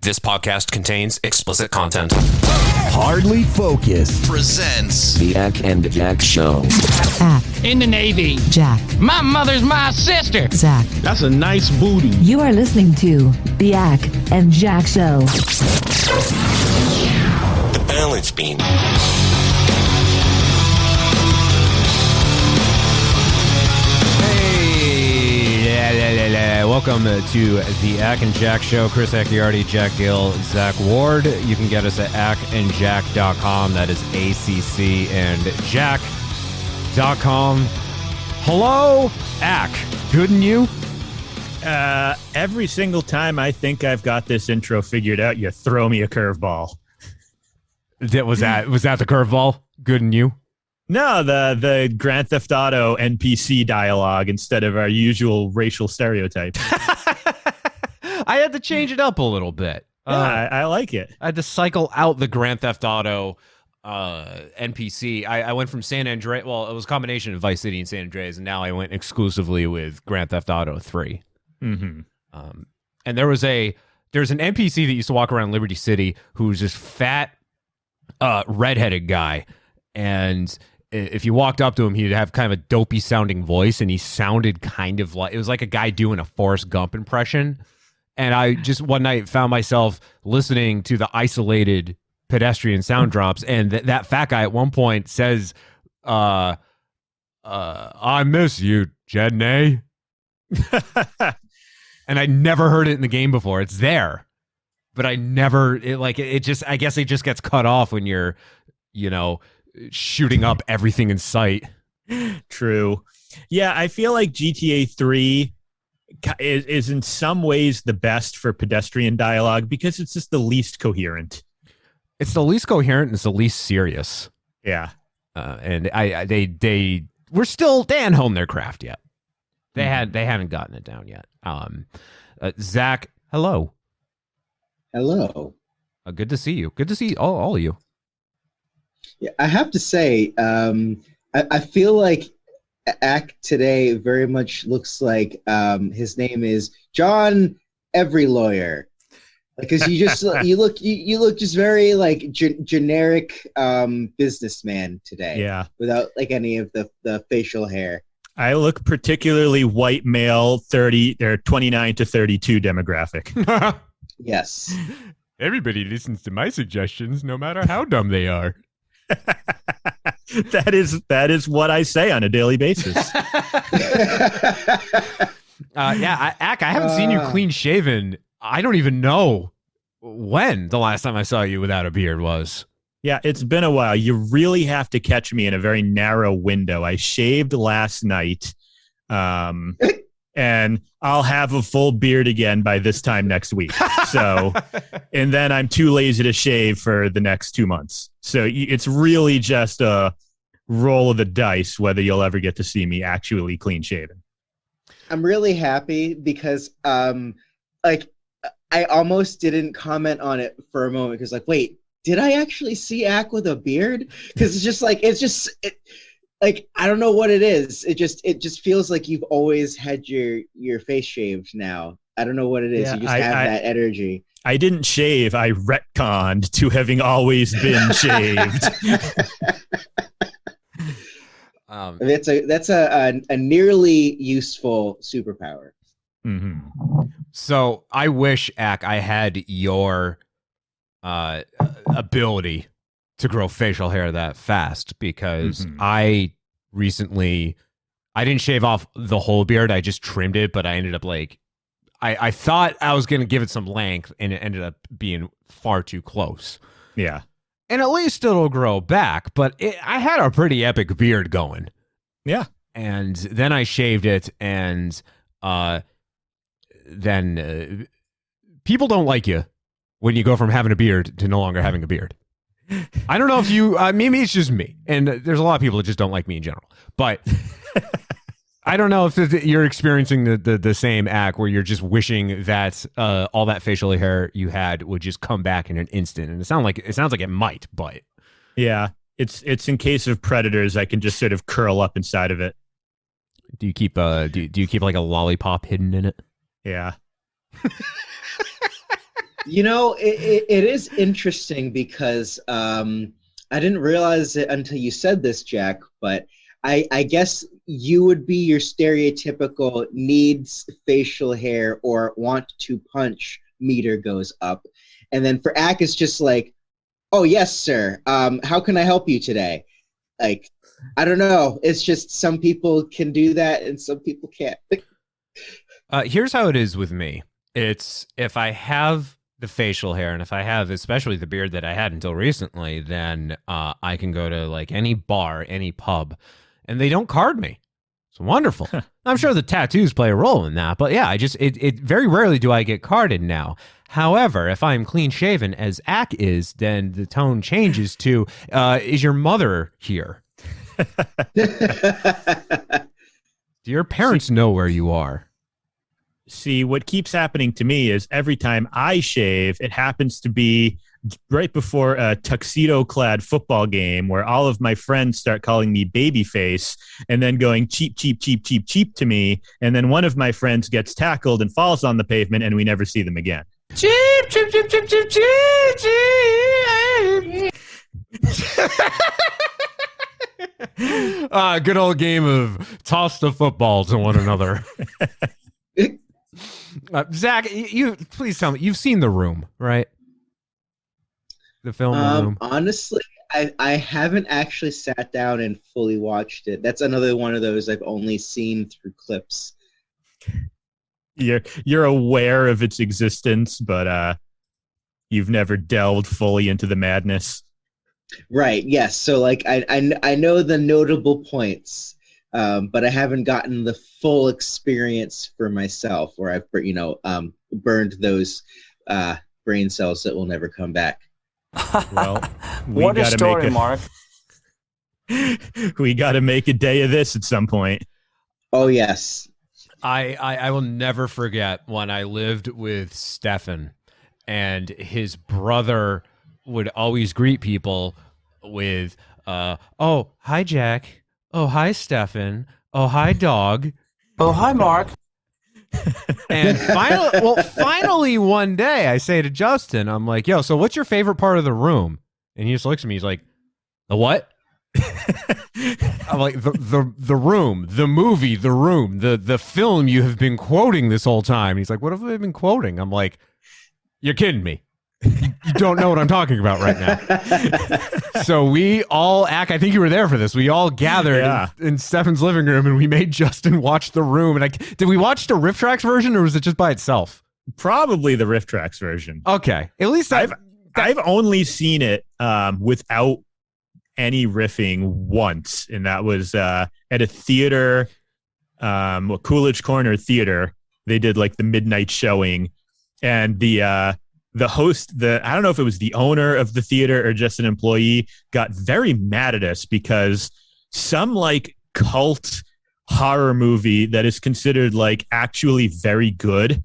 This podcast contains explicit content. Hardly Focused Presents The Acc and Jack Show. Acc. In the Navy. Jack. My mother's my sister. Zach. That's a nice booty. You are listening to The Acc and Jack Show. the balance beam. Welcome to the Acc and Jack Show. Chris Acciardi, Jack Gill, Zach Ward. You can get us at accandjack.com. That is ACC and Jack.com. Hello, Acc. Good and you? Every single time I think I've got this intro figured out, you throw me a curveball. Was that the curveball? Good and you? No, the Grand Theft Auto NPC dialogue instead of our usual racial stereotype. I had to change it up a little bit. I like it. I had to cycle out the Grand Theft Auto NPC. I went from San Andreas. Well, it was a combination of Vice City and San Andreas, and now I went exclusively with Grand Theft Auto 3. Mm-hmm. And there's an NPC that used to walk around Liberty City who was this fat, redheaded guy, and if you walked up to him, he'd have kind of a dopey sounding voice, and he sounded kind of like, it was like a guy doing a Forrest Gump impression. And I just one night found myself listening to the isolated pedestrian sound drops, and that fat guy at one point says, I miss you, Jedney. And I never heard it in the game before. It's there, but I guess it just gets cut off when you're, shooting up everything in sight. True. Yeah, I feel like GTA 3 is in some ways the best for pedestrian dialogue because it's just the least coherent. It's the least coherent and it's the least serious. Yeah. And they hadn't honed their craft yet. They hadn't gotten it down yet. Zach, hello. Hello. Good to see you. Good to see all of you. Yeah, I have to say, I feel like Acc today very much looks like his name is John Every Lawyer, because you look just very like generic businessman today. Yeah, without like any of the facial hair. I look particularly white male, 29 to 32 demographic. Yes. Everybody listens to my suggestions, no matter how dumb they are. That is what I say on a daily basis. Acc, I haven't seen you clean shaven. I don't even know when the last time I saw you without a beard was. Yeah, it's been a while. You really have to catch me in a very narrow window. I shaved last night, and I'll have a full beard again by this time next week. So, and then I'm too lazy to shave for the next 2 months. So it's really just a roll of the dice whether you'll ever get to see me actually clean shaven. I'm really happy because, I almost didn't comment on it for a moment because, wait, did I actually see Acc with a beard? Because I don't know what it is. It just feels like you've always had your face shaved now. I don't know what it is. Yeah, you just have that energy. I didn't shave. I retconned to having always been shaved. That's a nearly useful superpower. Mm-hmm. So I wish, Acc, I had your ability to grow facial hair that fast, because I didn't shave off the whole beard. I just trimmed it, but I ended up I thought I was going to give it some length, and it ended up being far too close. Yeah. And at least it'll grow back, but I had a pretty epic beard going. Yeah. And then I shaved it, and then people don't like you when you go from having a beard to no longer having a beard. I don't know if you, maybe it's just me, and there's a lot of people that just don't like me in general, but I don't know if you're experiencing the same Acc where you're just wishing that all that facial hair you had would just come back in an instant. And it sounds like it might, but yeah, it's in case of predators, I can just sort of curl up inside of it. Do you keep do you keep like a lollipop hidden in it? Yeah. It is interesting because I didn't realize it until you said this, Jack, but I guess you would be your stereotypical needs facial hair or want to punch meter goes up. And then for Acc, it's just like, oh, yes, sir. How can I help you today? Like, I don't know. It's just some people can do that and some people can't. Here's how it is with me. It's if I have the facial hair and if I have especially the beard that I had until recently, then I can go to like any bar, any pub, and they don't card me. It's wonderful. I'm sure the tattoos play a role in that, but yeah, it very rarely do I get carded now. However, if I'm clean shaven as Acc is, then the tone changes to, is your mother here? Do your parents know where you are? See, what keeps happening to me is every time I shave, it happens to be right before a tuxedo-clad football game where all of my friends start calling me babyface and then going cheap, cheap, cheap, cheap, cheap to me. And then one of my friends gets tackled and falls on the pavement and we never see them again. Cheap, cheap, cheap, cheap, cheap, cheap, cheap. Good old game of toss the football to one another. Zach, you please tell me, you've seen The Room, right? The film The Room. Honestly, I haven't actually sat down and fully watched it. That's another one of those I've only seen through clips. You're aware of its existence, but you've never delved fully into the madness. Right. Yes. So like I know the notable points, but I haven't gotten the full experience for myself, where I've burned those brain cells that will never come back. Well, what a story, Mark. We got to make a day of this at some point. Oh yes. I will never forget when I lived with Stefan, and his brother would always greet people with, oh, hi, Jack. Oh, hi, Stefan. Oh, hi, dog. Oh, hi, Mark. And finally one day I say to Justin, I'm like, yo, so what's your favorite part of The Room? And he just looks at me. He's like, the what? I'm like, the Room, the movie, The Room, the film you have been quoting this whole time. He's like, what have I been quoting? I'm like, you're kidding me. You don't know what I'm talking about right now. So we all I think you were there for this. We all gathered in Stefan's living room and we made Justin watch The Room. And did we watch the Riff Tracks version or was it just by itself? Probably the Riff Tracks version. Okay. At least I've only seen it without any riffing once, and that was at a theater, Coolidge Corner Theater. They did like the midnight showing, and the host, I don't know if it was the owner of the theater or just an employee, got very mad at us because some like cult horror movie that is considered like actually very good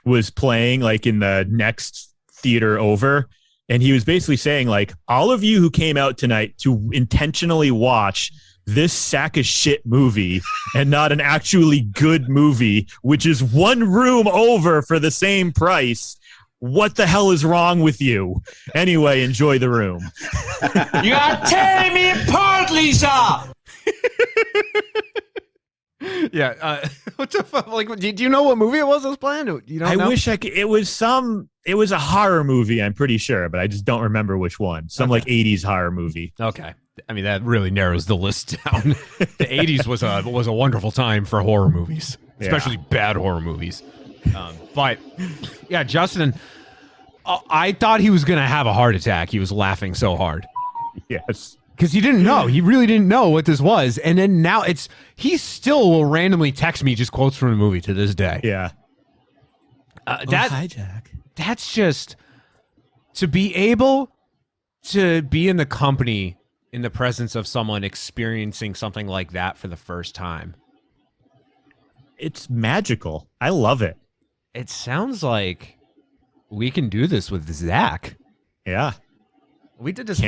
was playing like in the next theater over. And he was basically saying like, all of you who came out tonight to intentionally watch this sack of shit movie and not an actually good movie, which is one room over for the same price. What the hell is wrong with you? Anyway, enjoy The Room. You are tearing me apart, Lisa! Yeah. What the fuck? Like, do you know what movie it was playing? You don't know? Wish I could. It was a horror movie, I'm pretty sure, but I just don't remember which one. Some like 80s horror movie. Okay. I mean, that really narrows the list down. The 80s was a wonderful time for horror movies, especially bad horror movies. But yeah, Justin, I thought he was going to have a heart attack. He was laughing so hard. Yes. Because he didn't know. He really didn't know what this was. And then now he still will randomly text me just quotes from the movie to this day. Yeah. Hi, Jack. That's just to be able to be in the company, in the presence of someone experiencing something like that for the first time. It's magical. I love it. It sounds like we can do this with Zach. Yeah. We did this.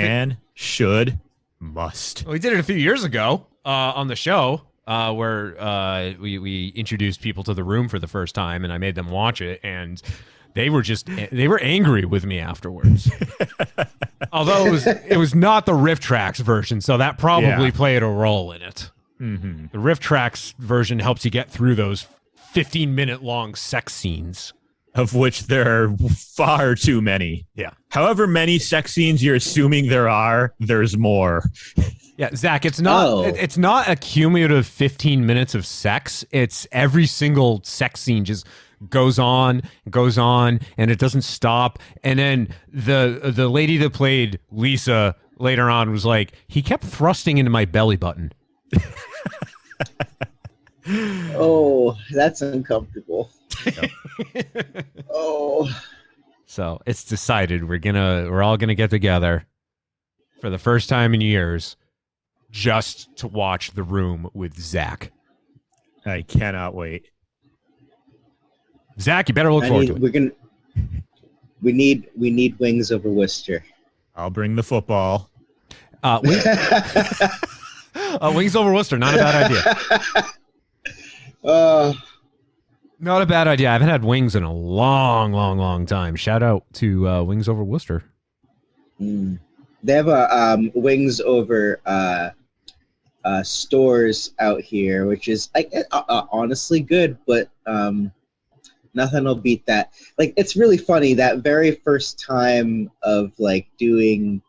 Should, must. We did it a few years ago on the show where we introduced people to The Room for the first time, and I made them watch it, and they were angry with me afterwards. Although it was not the Riff Tracks version, so that probably played a role in it. Mm-hmm. The Riff Tracks version helps you get through those 15-minute long sex scenes, of which there are far too many. Yeah. However many sex scenes you're assuming there are, there's more. Yeah, Zach, it's not a cumulative 15 minutes of sex. It's every single sex scene just goes on, and it doesn't stop. And then the lady that played Lisa later on was like, he kept thrusting into my belly button. Oh, that's uncomfortable. Oh. So it's decided we're all gonna get together for the first time in years just to watch The Room with Zach. I cannot wait. Zach, you better look forward to it. We need wings over Worcester. I'll bring the football. Wings over Worcester, not a bad idea. Not a bad idea. I haven't had wings in a long time. Shout out to Wings Over Worcester. They have a wings over stores out here, which is honestly good, but nothing will beat that. Like, it's really funny that very first time of like doing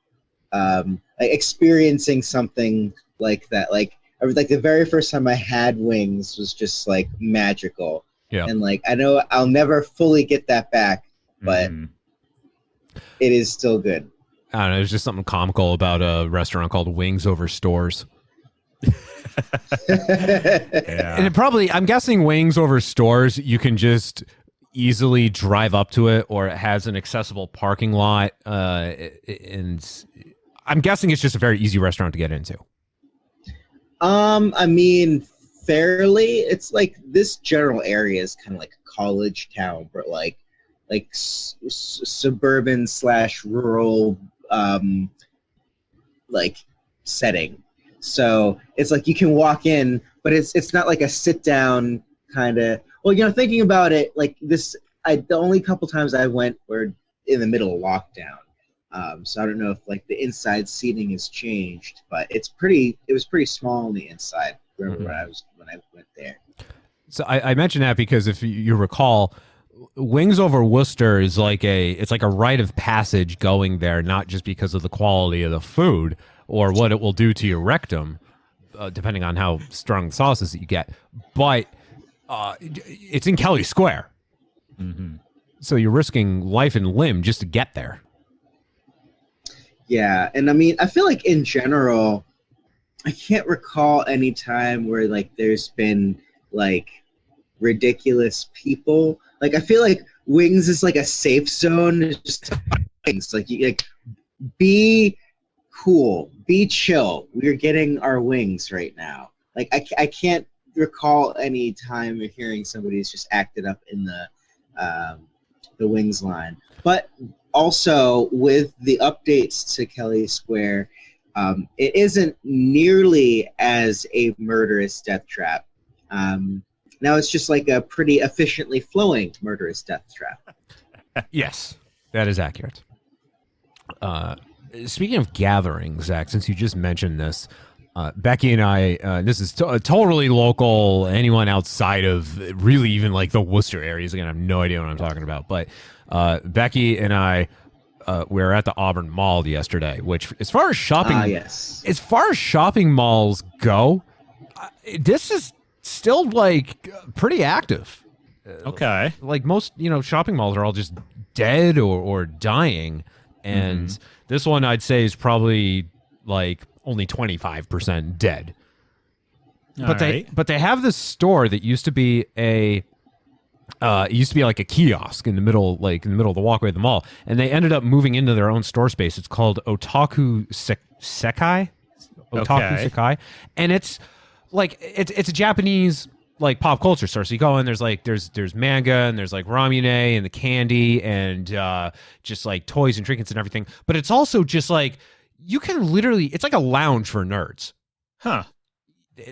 experiencing something like that, like the very first time I had wings was just like magical. Yeah. And like, I know I'll never fully get that back, but it is still good. I don't know. There's just something comical about a restaurant called Wings Over Stores. And it probably, I'm guessing Wings Over Stores, you can just easily drive up to it, or it has an accessible parking lot. And I'm guessing it's just a very easy restaurant to get into. I mean, fairly. It's like this general area is kind of like a college town, but like suburban / rural like setting. So it's like you can walk in, but it's not like a sit down kind of. Well, thinking about it, like this, the only couple times I went were in the middle of lockdown. So I don't know if like the inside seating has changed, but it was pretty small on the inside. Remember when I went there. So I mentioned that because if you recall, Wings Over Worcester is it's like a rite of passage going there, not just because of the quality of the food or what it will do to your rectum, depending on how strong the sauce is that you get, but it's in Kelly Square. Mm-hmm. So you're risking life and limb just to get there. Yeah, and I mean, I feel like in general, I can't recall any time where like there's been like ridiculous people. Like, I feel like Wings is like a safe zone. It's just things like be cool, be chill. We're getting our wings right now. Like, I can't recall any time of hearing somebody's just acted up in the Wings line. But also with the updates to Kelly Square, it isn't nearly as a murderous death trap. Now it's just like a pretty efficiently flowing murderous death trap. Yes, that is accurate. Speaking of gatherings, Zach, since you just mentioned this, Becky and I, this is totally local, anyone outside of really even like the Worcester areas, again, I have no idea what I'm talking about, but Becky and I, we were at the Auburn Mall yesterday, which as far as shopping, as far as shopping malls go, this is still like pretty active. Okay. Like most, shopping malls are all just dead or dying. And this one I'd say is probably like only 25% dead. But they have this store that used to be like a kiosk in the middle of the walkway of the mall, and they ended up moving into their own store space. It's called Otaku Sekai. Sekai, and it's like it's a Japanese like pop culture store. So you go in, there's manga and there's like ramune and the candy and just like toys and trinkets and everything. But it's also just like you can literally, it's like a lounge for nerds. Huh.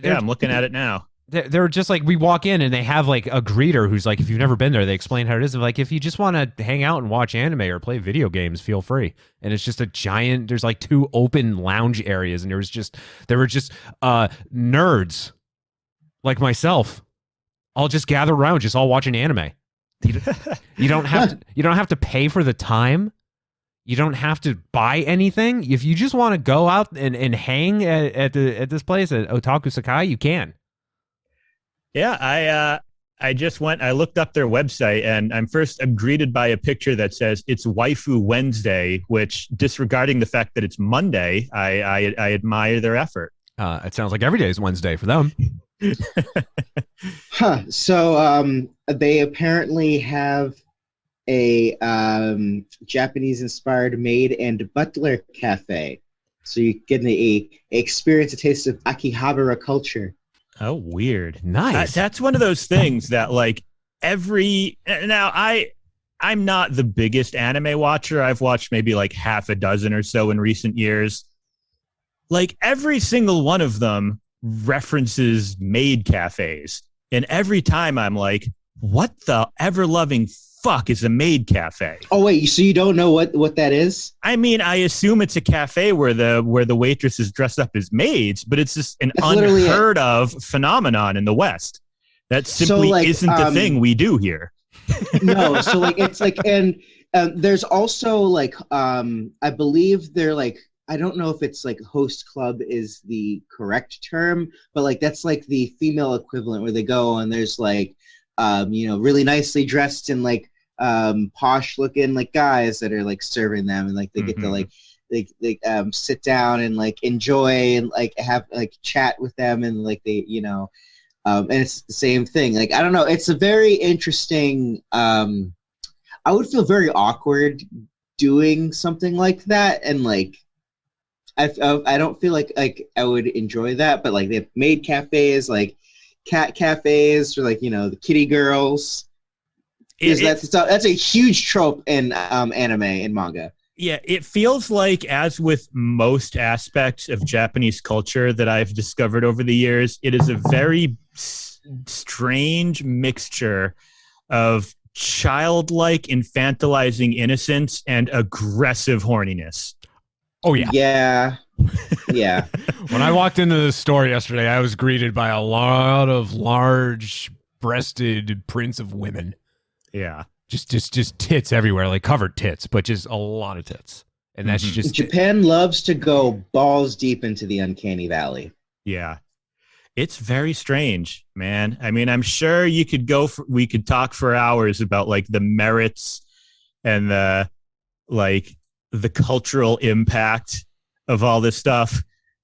Yeah, I'm looking at it now. they're just like, we walk in and they have like a greeter who's like, if you've never been there, they explain how it is. And like, if you just want to hang out and watch anime or play video games, feel free. And it's just a giant, there's like 2 open lounge areas, and there were just nerds like myself all just gather around, just all watching anime. You don't have to pay for the time. You don't have to buy anything. If you just want to go out and hang at this place at Otaku Sekai, you can. Yeah, I just went. I looked up their website, and I'm greeted by a picture that says it's Waifu Wednesday, which, disregarding the fact that it's Monday, I admire their effort. It sounds like every day is Wednesday for them. So they apparently have a Japanese-inspired maid and butler cafe, so you get experience a taste of Akihabara culture. Oh, weird! Nice. That's one of those things that, like, I'm not the biggest anime watcher. I've watched maybe like half a dozen or so in recent years. Like, every single one of them references maid cafes, and every time I'm like, what the ever-loving fuck is a maid cafe? Oh wait, so you don't know what that is? I mean, I assume it's a cafe where the waitresses dress up as maids, but it's just an unheard of phenomenon in the West. That simply isn't the thing we do here. No, so like it's like, and there's also like I believe they're like, I don't know if it's like host club is the correct term, but like that's like the female equivalent where they go and there's like really nicely dressed and like posh looking like guys that are like serving them, and like they get to like they sit down and like enjoy and like have like chat with them, and like they and it's the same thing. Like, I don't know, it's a very interesting I would feel very awkward doing something like that, and like I don't feel like I would enjoy that, but like they have maid cafes, like cat cafes for like the kitty girls. That's a huge trope in anime and manga. Yeah, it feels like, as with most aspects of Japanese culture that I've discovered over the years, it is a very strange mixture of childlike, infantilizing innocence and aggressive horniness. Oh, yeah. Yeah. Yeah. When I walked into the store yesterday, I was greeted by a lot of large-breasted prints of women. Yeah. Just tits everywhere, like covered tits, but just a lot of tits. And that's just... Japan loves to go balls deep into the uncanny valley. Yeah. It's very strange, man. I mean, I'm sure we could talk for hours about like the merits and the cultural impact of all this stuff.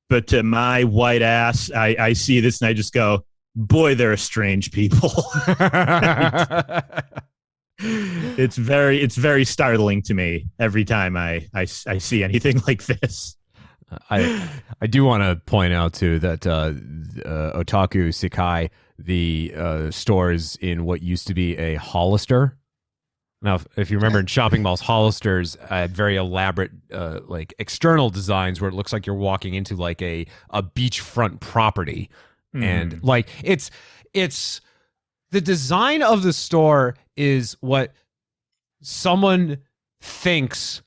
But to my white ass, I see this and I just go, boy, they're strange people. It's very startling to me every time I see anything like this. I do want to point out too that Otaku Sekai, the store is in what used to be a Hollister. Now, if you remember in shopping malls, Hollisters had very elaborate like external designs where it looks like you're walking into like a beachfront property, and like it's the design of the store is what someone thinks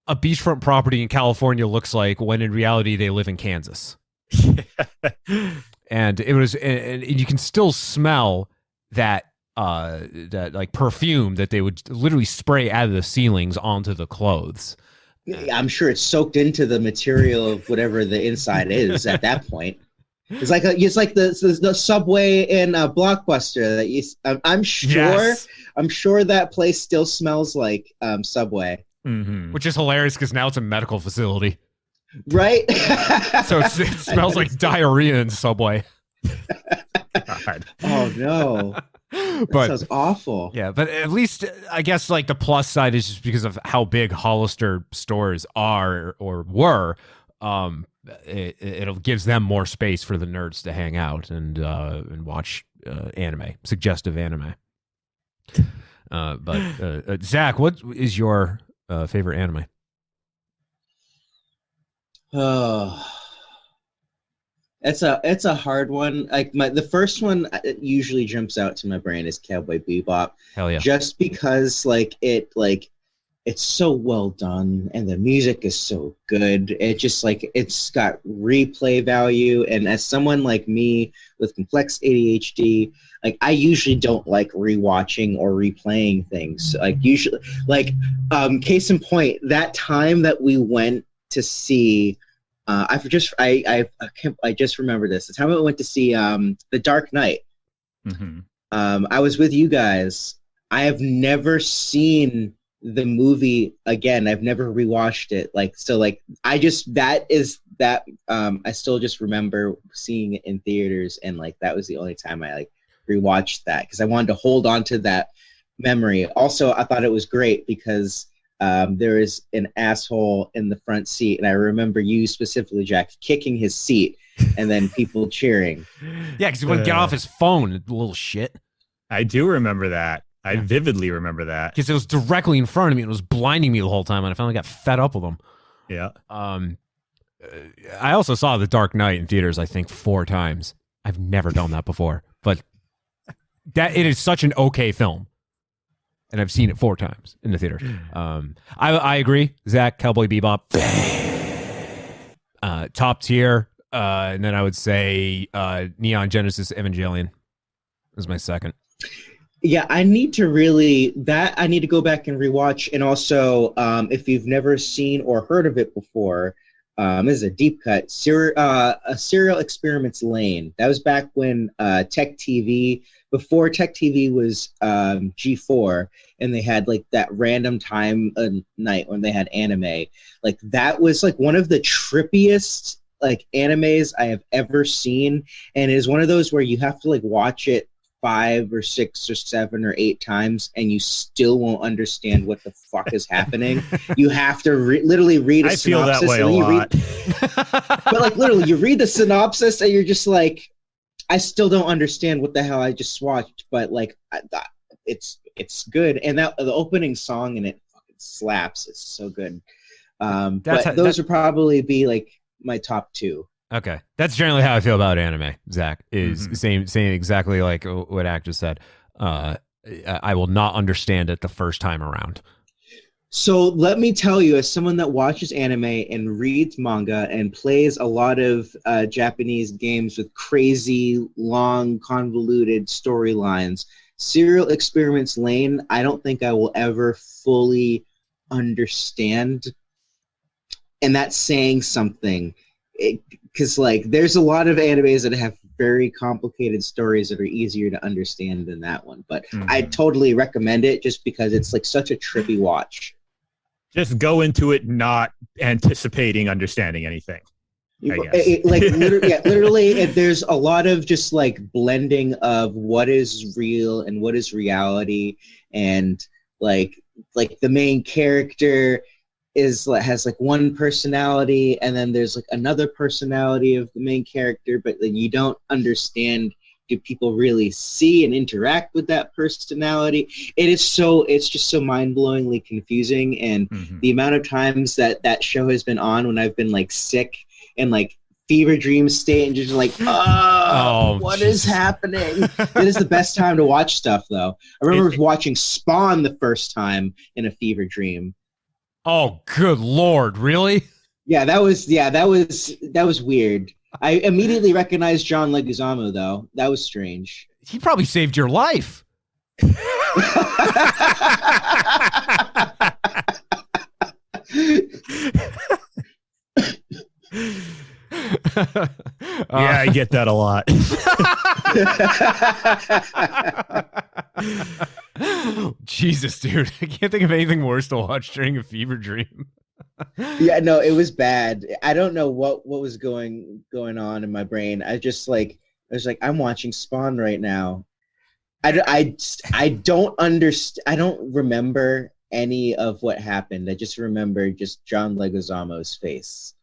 a beachfront property in California looks like, when in reality they live in Kansas. And it was, and you can still smell that like perfume that they would literally spray out of the ceilings onto the clothes. I'm sure it's soaked into the material of whatever the inside is at that point. It's like the Subway in Blockbuster that you. I'm sure. Yes. I'm sure that place still smells like Subway. Mm-hmm. Which is hilarious because now it's a medical facility, right? So it smells like diarrhea in Subway. God. Oh no. That sounds awful. Yeah, but at least I guess like the plus side is just because of how big Hollister stores are or were. It gives them more space for the nerds to hang out and watch anime, suggestive anime. But Zach, what is your favorite anime? Oh, It's a hard one. Like the first one usually jumps out to my brain is Cowboy Bebop. Hell yeah. Just because it's so well done and the music is so good. It just it's got replay value. And as someone like me with complex ADHD, I usually don't like rewatching or replaying things. Usually, case in point, that time that we went to see. I just remember this. The time I went to see The Dark Knight. Mm-hmm. I was with you guys. I have never seen the movie again. I've never rewatched it. I still just remember seeing it in theaters, and that was the only time I rewatched that because I wanted to hold on to that memory. Also, I thought it was great because there is an asshole in the front seat, and I remember you specifically, Jack, kicking his seat and then people cheering. Yeah, because he wouldn't get off his phone, little shit. I do remember that. I vividly remember that. Because it was directly in front of me and it was blinding me the whole time, and I finally got fed up with him. Yeah. I also saw The Dark Knight in theaters, I think, 4 times. I've never done that before, but it is such an okay film. And I've seen it 4 times in the theater. I agree. Zach, Cowboy Bebop. Top tier. And then I would say Neon Genesis Evangelion is my second. Yeah, I need to go back and rewatch. And also, if you've never seen or heard of it before, this is a deep cut. Serial Experiments Lane. That was back when Tech TV, before Tech TV was G4, and they had that random time night when they had anime. That was one of the trippiest animes I have ever seen, and it is one of those where you have to watch it 5 or 6 or 7 or 8 times, and you still won't understand what the fuck is happening. You have to literally read a synopsis. I feel that way a lot. But literally, you read the synopsis, and you're just I still don't understand what the hell I just watched. But it's good, and the opening song in it fucking slaps. It's so good. Those would probably be my top 2. Okay, that's generally how I feel about anime. Zach is saying exactly like what Acc just said. I will not understand it the first time around. So let me tell you, as someone that watches anime and reads manga and plays a lot of Japanese games with crazy, long, convoluted storylines, Serial Experiments Lane, I don't think I will ever fully understand. And that's saying something. Because there's a lot of animes that have very complicated stories that are easier to understand than that one. But I totally recommend it just because it's such a trippy watch. Just go into it not anticipating understanding anything. I guess. Literally, there's a lot of just blending of what is real and what is reality, and the main character has one personality, and then there's another personality of the main character, but then you don't understand, do people really see and interact with that personality? It's just so mind-blowingly confusing, and the amount of times that show has been on when I've been sick and fever dream state and just what is happening? It is the best time to watch stuff, though. I remember watching Spawn the first time in a fever dream. Oh, good Lord. Really? Yeah, that was weird. I immediately recognized John Leguizamo, though. That was strange. He probably saved your life. Yeah, I get that a lot. Jesus, dude. I can't think of anything worse to watch during a fever dream. Yeah, no, it was bad. I don't know what was going on in my brain. I was I'm watching Spawn right now. I don't understand. I don't remember any of what happened. I just remember just John Leguizamo's face.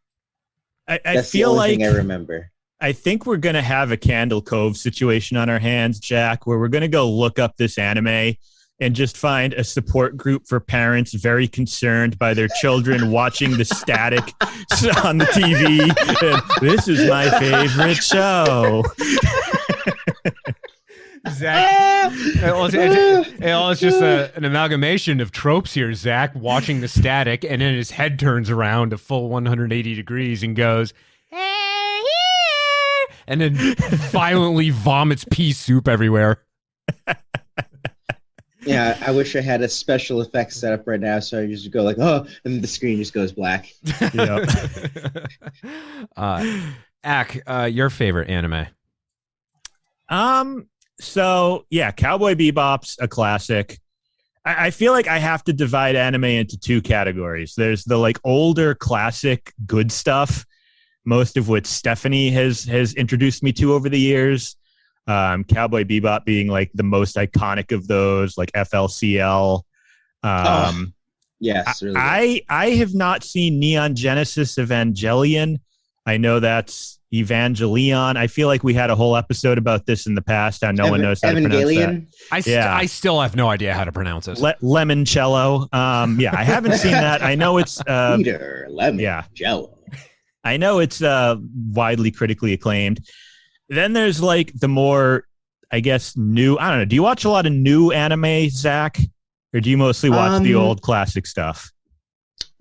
I feel the only thing I remember. I think we're going to have a Candle Cove situation on our hands, Jack, where we're going to go look up this anime and just find a support group for parents very concerned by their children watching the static on the TV. And this is my favorite show. Zach, it's just an amalgamation of tropes here. Zach watching the static, and then his head turns around a full 180 degrees and goes, and then violently vomits pea soup everywhere. Yeah, I wish I had a special effects set up right now, so I just go like, oh, and the screen just goes black. Acc, your favorite anime? So yeah, Cowboy Bebop's a classic. I feel like I have to divide anime into two categories. There's the like older classic good stuff, most of which Stephanie has introduced me to over the years. Cowboy Bebop being like the most iconic of those, like FLCL. Yes, really I have not seen Neon Genesis Evangelion. I know that's Evangelion. I feel like we had a whole episode about this in the past. How no one knows how to pronounce that. I still have no idea how to pronounce it. Lemoncello. Yeah, I haven't seen that. I know it's Peter Lemoncello. I know it's widely critically acclaimed. Then there's like the more, I guess, new. I don't know. Do you watch a lot of new anime, Zach, or do you mostly watch the old classic stuff?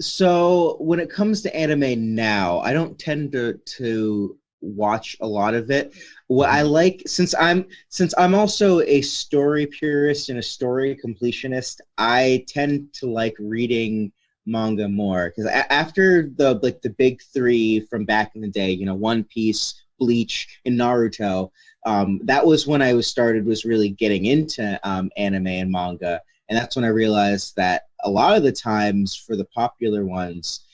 So when it comes to anime now, I don't tend to watch a lot of it. What I like, since I'm also a story purist and a story completionist, I tend to like reading manga more, because after the big three from back in the day, One Piece, Bleach, and Naruto, that was when I was really getting into anime and manga. And that's when I realized that a lot of the times for the popular ones,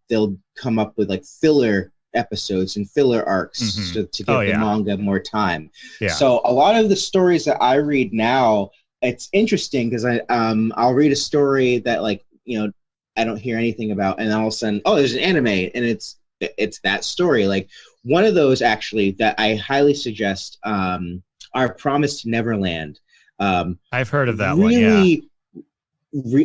they'll come up with like filler episodes and filler arcs to give the manga more time. Yeah. So a lot of the stories that I read now, it's interesting because I'll read a story that I don't hear anything about, and all of a sudden, oh, there's an anime, and it's that story. Like one of those actually that I highly suggest, are Promised Neverland. I've heard of that one. Yeah.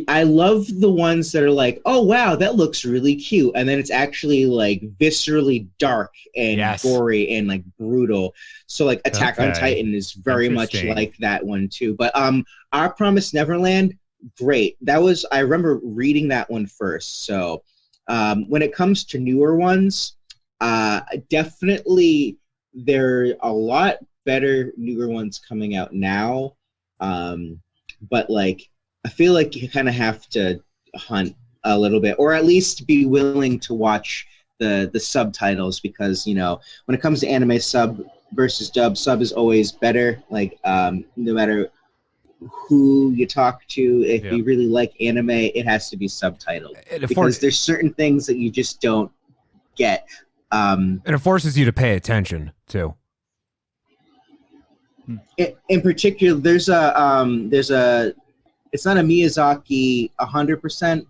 I love the ones that are like, oh wow, that looks really cute, and then it's actually like viscerally dark and gory and like brutal. So like Attack on Titan is very much like that one too. But Our Promised Neverland, great. I remember reading that one first. So when it comes to newer ones, definitely there are a lot better newer ones coming out now. But like I feel like you kind of have to hunt a little bit, or at least be willing to watch the subtitles, because when it comes to anime, sub versus dub, sub is always better. Like no matter who you talk to, if you really like anime, it has to be subtitled, because there's certain things that you just don't get. And it forces you to pay attention too. In particular, there's a it's not a Miyazaki 100%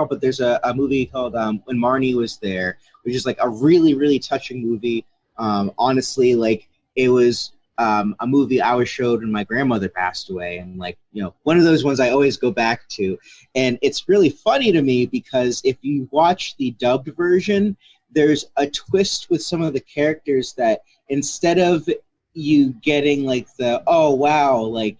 but there's a movie called When Marnie Was There, which is like a really, really touching movie. Honestly, like it was a movie I was showed when my grandmother passed away, and like one of those ones I always go back to. And it's really funny to me because if you watch the dubbed version, there's a twist with some of the characters that instead of you getting like the oh wow, like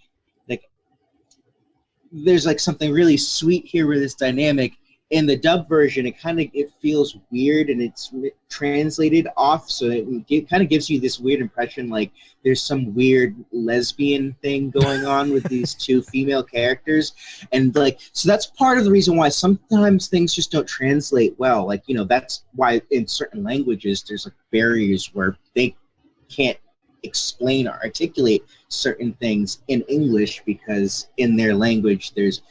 there's like something really sweet here with this dynamic, in the dub version it feels weird, and it's translated off, so it kind of gives you this weird impression like there's some weird lesbian thing going on with these two female characters. And like, so that's part of the reason why sometimes things just don't translate well. Like that's why in certain languages there's like barriers where they can't explain or articulate certain things in English, because in their language there's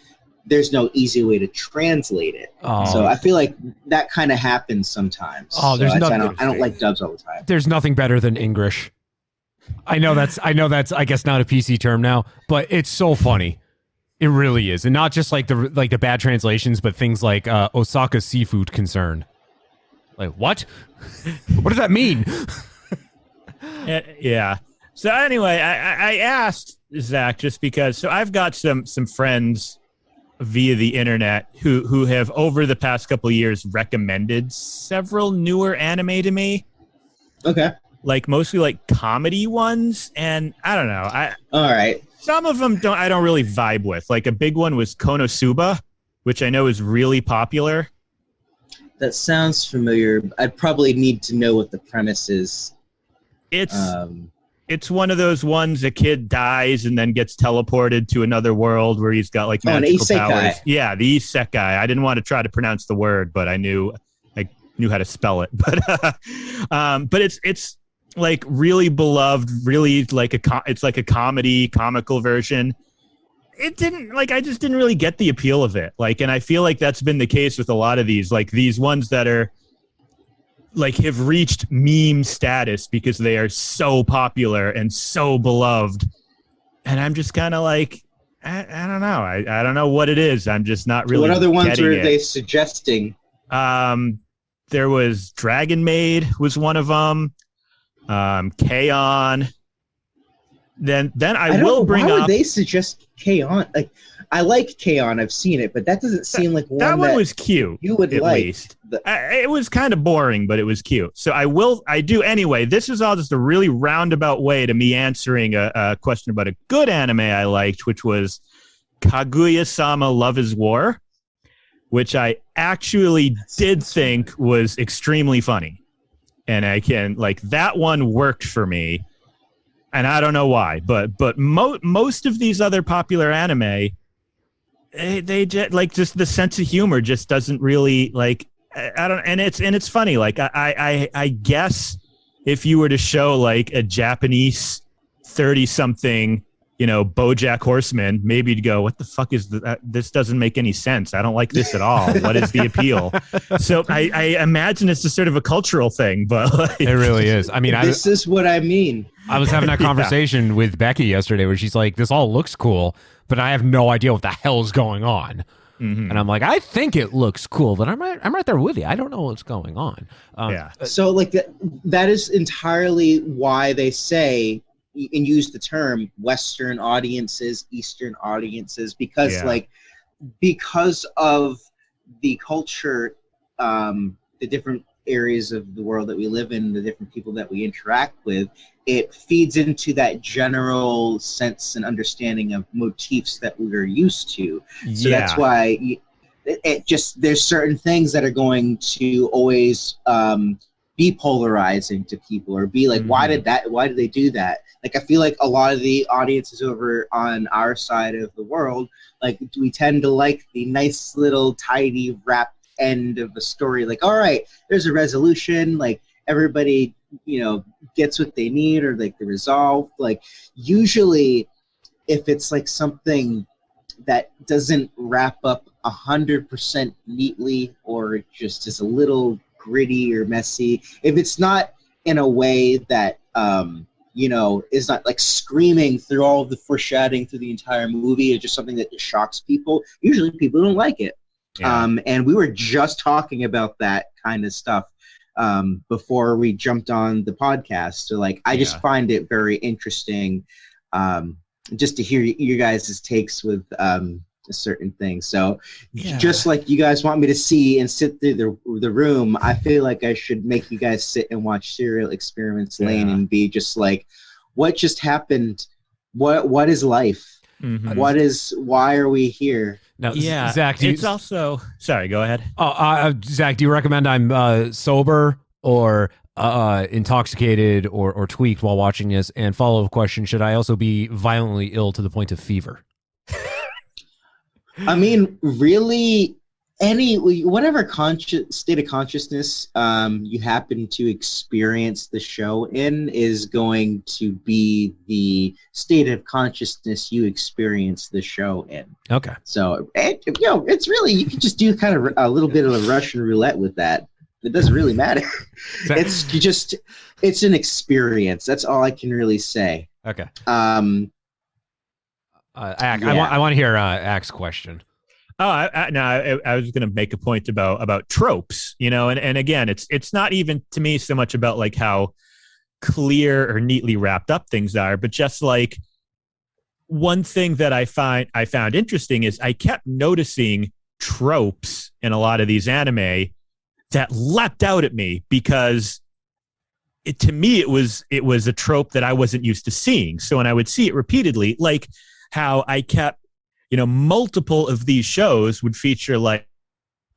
no easy way to translate it. So I feel like that kind of happens sometimes. There's nothing. I don't like dubs all the time. There's nothing better than English. I know that's I guess not a PC term now, but it's so funny. It really is. And not just like the bad translations, but things like Osaka seafood concern. Like what? What does that mean? Yeah. So anyway, I asked Zach just because. So I've got some friends via the internet who have over the past couple of years recommended several newer anime to me. Okay. Like mostly like comedy ones, and I don't know. All right. Some of them I don't really vibe with. Like a big one was Konosuba, which I know is really popular. That sounds familiar. I'd probably need to know what the premise is. It's one of those ones a kid dies and then gets teleported to another world where he's got like magical powers. Yeah, the Isekai. I didn't want to try to pronounce the word, but I knew how to spell it. But it's like really beloved, really like it's like a comical version. It didn't I just didn't really get the appeal of it. Like, and I feel like that's been the case with a lot of these, like these ones that are like have reached meme status because they are so popular and so beloved. And I'm just kind of like, I don't know. I don't know what it is. I'm just not really. What other ones were it. they suggesting? There was Dragon Maid was one of them. K-On! Then I will bring up. Why would they suggest K-On! Like, I like K-On! I've seen it, but that doesn't seem like one that was cute. You would at like. Least. It was kind of boring, but it was cute. So I do anyway. This is all just a really roundabout way to me answering a question about a good anime I liked, which was Kaguya-sama Love is War, which I actually did think was extremely funny. And I can, like, that one worked for me. And I don't know why, but most of these other popular anime, they just, like, just the sense of humor just doesn't really, like, I don't, and it's funny. Like, I guess if you were to show like a Japanese 30-something, BoJack Horseman, maybe you'd go, what the fuck is this doesn't make any sense. I don't like this at all. What is the appeal? So I imagine it's just sort of a cultural thing, but like, it really is. I mean, this is what I mean. I was having that conversation with Becky yesterday where she's like, this all looks cool, but I have no idea what the hell's going on. Mm-hmm. And I'm like, I think it looks cool, but I'm right there with you. I don't know what's going on. So like that is entirely why they say and use the term Western audiences, Eastern audiences, because because of the culture, the different areas of the world that we live in, the different people that we interact with, it feeds into that general sense and understanding of motifs that we're used to. So that's why it just, there's certain things that are going to always be polarizing to people, or be like, why did they do that? Like, I feel like a lot of the audiences over on our side of the world, like, we tend to like the nice little tidy wrapped end of the story. Like, all right, there's a resolution, like everybody, gets what they need, or like the resolve. Like, usually if it's like something that doesn't wrap up 100% neatly, or it just is a little gritty or messy, if it's not in a way that is not like screaming through all of the foreshadowing through the entire movie, it's just something that just shocks people, usually people don't like it. And we were just talking about that kind of stuff before we jumped on the podcast. So like, I just find it very interesting just to hear you guys' takes with certain things. So just like you guys want me to see and sit through the room, I feel like I should make you guys sit and watch Serial Experiments Lane and be just like, what just happened? What is life? Mm-hmm. Why are we here? Now, Zach, sorry, go ahead. Zach, do you recommend I'm sober or intoxicated or tweaked while watching this? And follow-up question, should I also be violently ill to the point of fever? I mean, really, whatever state of consciousness you happen to experience the show in is going to be the state of consciousness you experience the show in. Okay. So, it's really, you can just do kind of a little bit of a Russian roulette with that. It doesn't really matter. It's an experience. That's all I can really say. Okay. Acc, I want to hear Acc's question. I was going to make a point about tropes, and again, it's not even to me so much about like how clear or neatly wrapped up things are, but just like one thing that I found interesting is I kept noticing tropes in a lot of these anime that leapt out at me because to me it was a trope that I wasn't used to seeing. So when I would see it repeatedly, like how I kept, multiple of these shows would feature like,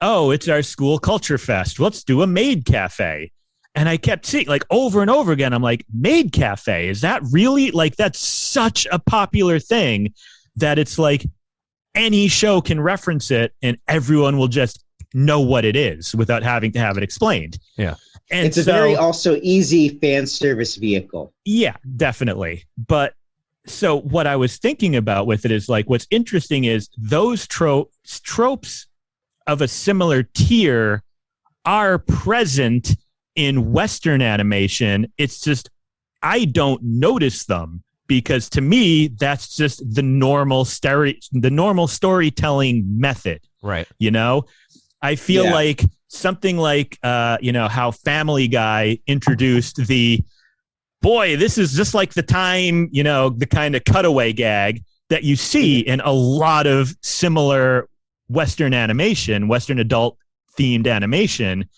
oh, it's our school culture fest, let's do a maid cafe. And I kept seeing like over and over again, I'm like, maid cafe, is that really like, that's such a popular thing that it's like any show can reference it and everyone will just know what it is without having to have it explained. Yeah. And it's a very also easy fan service vehicle. Yeah, definitely. But so what I was thinking about with it is like, what's interesting is those tropes of a similar tier are present in Western animation. It's just I don't notice them because to me that's just the normal storytelling method. Right. I feel like something like how Family Guy introduced the boy, this is just like the time, the kind of cutaway gag that you see in a lot of similar Western animation, Western adult themed animation.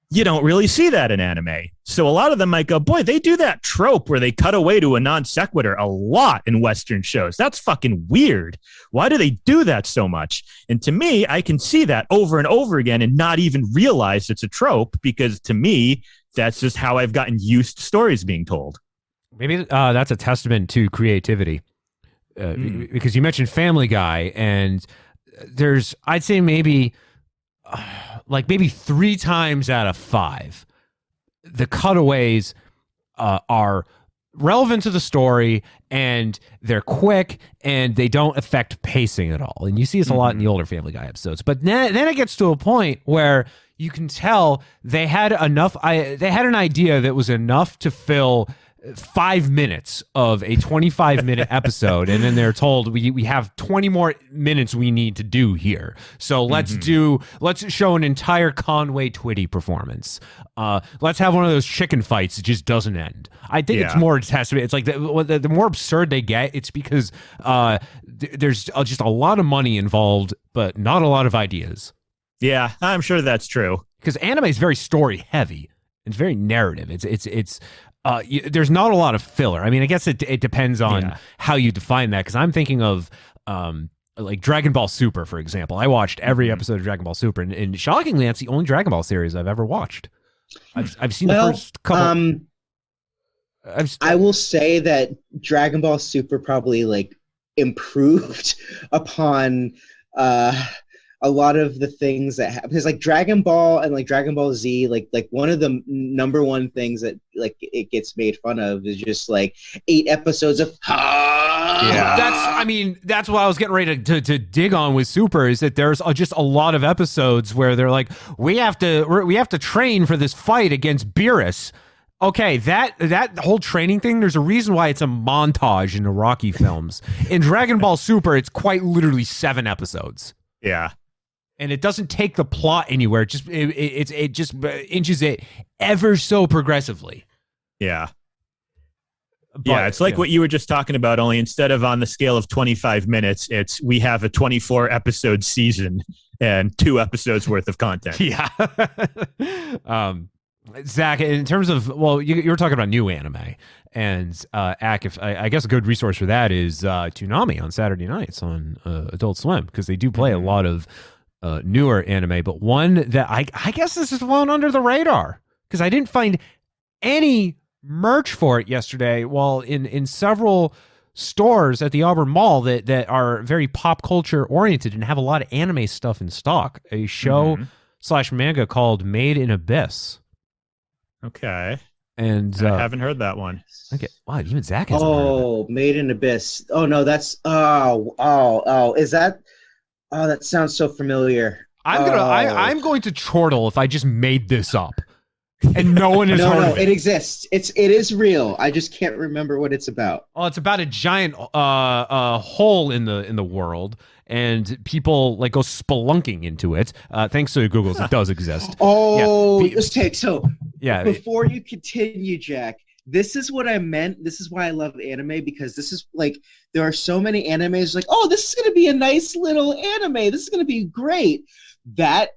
You don't really see that in anime. So a lot of them might go, boy, they do that trope where they cut away to a non sequitur a lot in Western shows. That's fucking weird. Why do they do that so much? And to me, I can see that over and over again and not even realize it's a trope because to me, that's just how I've gotten used to stories being told. Maybe that's a testament to creativity because you mentioned Family Guy and there's, I'd say maybe 3 times out of 5, the cutaways are relevant to the story and they're quick and they don't affect pacing at all. And you see this a lot in the older Family Guy episodes. But then it gets to a point where you can tell they had enough. They had an idea that was enough to fill 5 minutes of a 25-minute episode, and then they're told we have 20 more minutes we need to do here. So let's show an entire Conway Twitty performance. Let's have one of those chicken fights that just doesn't end. I think it's more a testament. It's like the more absurd they get, it's because there's just a lot of money involved, but not a lot of ideas. Yeah, I'm sure that's true. Because anime is very story heavy. It's very narrative. It's there's not a lot of filler. I mean, I guess it depends on how you define that. Because I'm thinking of like Dragon Ball Super, for example. I watched every episode of Dragon Ball Super, and shockingly, that's the only Dragon Ball series I've ever watched. I've seen the first couple. I will say that Dragon Ball Super probably like improved upon a lot of the things that happen, because like Dragon Ball and like Dragon Ball Z, like one of the number one things that like it gets made fun of is just like 8 episodes of that's what I was getting ready to dig on with Super, is that there's just a lot of episodes where they're like, we have to train for this fight against Beerus. Okay, that whole training thing, there's a reason why it's a montage in the Rocky films. In Dragon Ball Super, it's quite literally 7 episodes. Yeah. And it doesn't take the plot anywhere. It just inches it ever so progressively. Yeah. But, it's like what you were just talking about, only instead of on the scale of 25 minutes, we have a 24 episode season and 2 episodes worth of content. Yeah. Zach, in terms of, you were talking about new anime, and Acc, I guess a good resource for that is Toonami on Saturday nights on Adult Swim, because they do play a lot of newer anime, but one that I guess this is flown under the radar because I didn't find any merch for it yesterday. While in several stores at the Auburn Mall that are very pop culture oriented and have a lot of anime stuff in stock, a show / manga called Made in Abyss. Okay. And I haven't heard that one. Okay. Wow, even Zach hasn't heard of it. Made in Abyss. Oh no, that's is that? Oh, that sounds so familiar. I'm going to chortle if I just made this up, and no one has heard of it. It exists. It is real. I just can't remember what it's about. Oh, it's about a giant hole in the world, and people like go spelunking into it. Thanks to Google's, it does exist. Oh, yeah. Yeah. Before you continue, Jack, this is what I meant. This is why I love anime, because this is like, there are so many animes like, oh, this is going to be a nice little anime. This is going to be great. That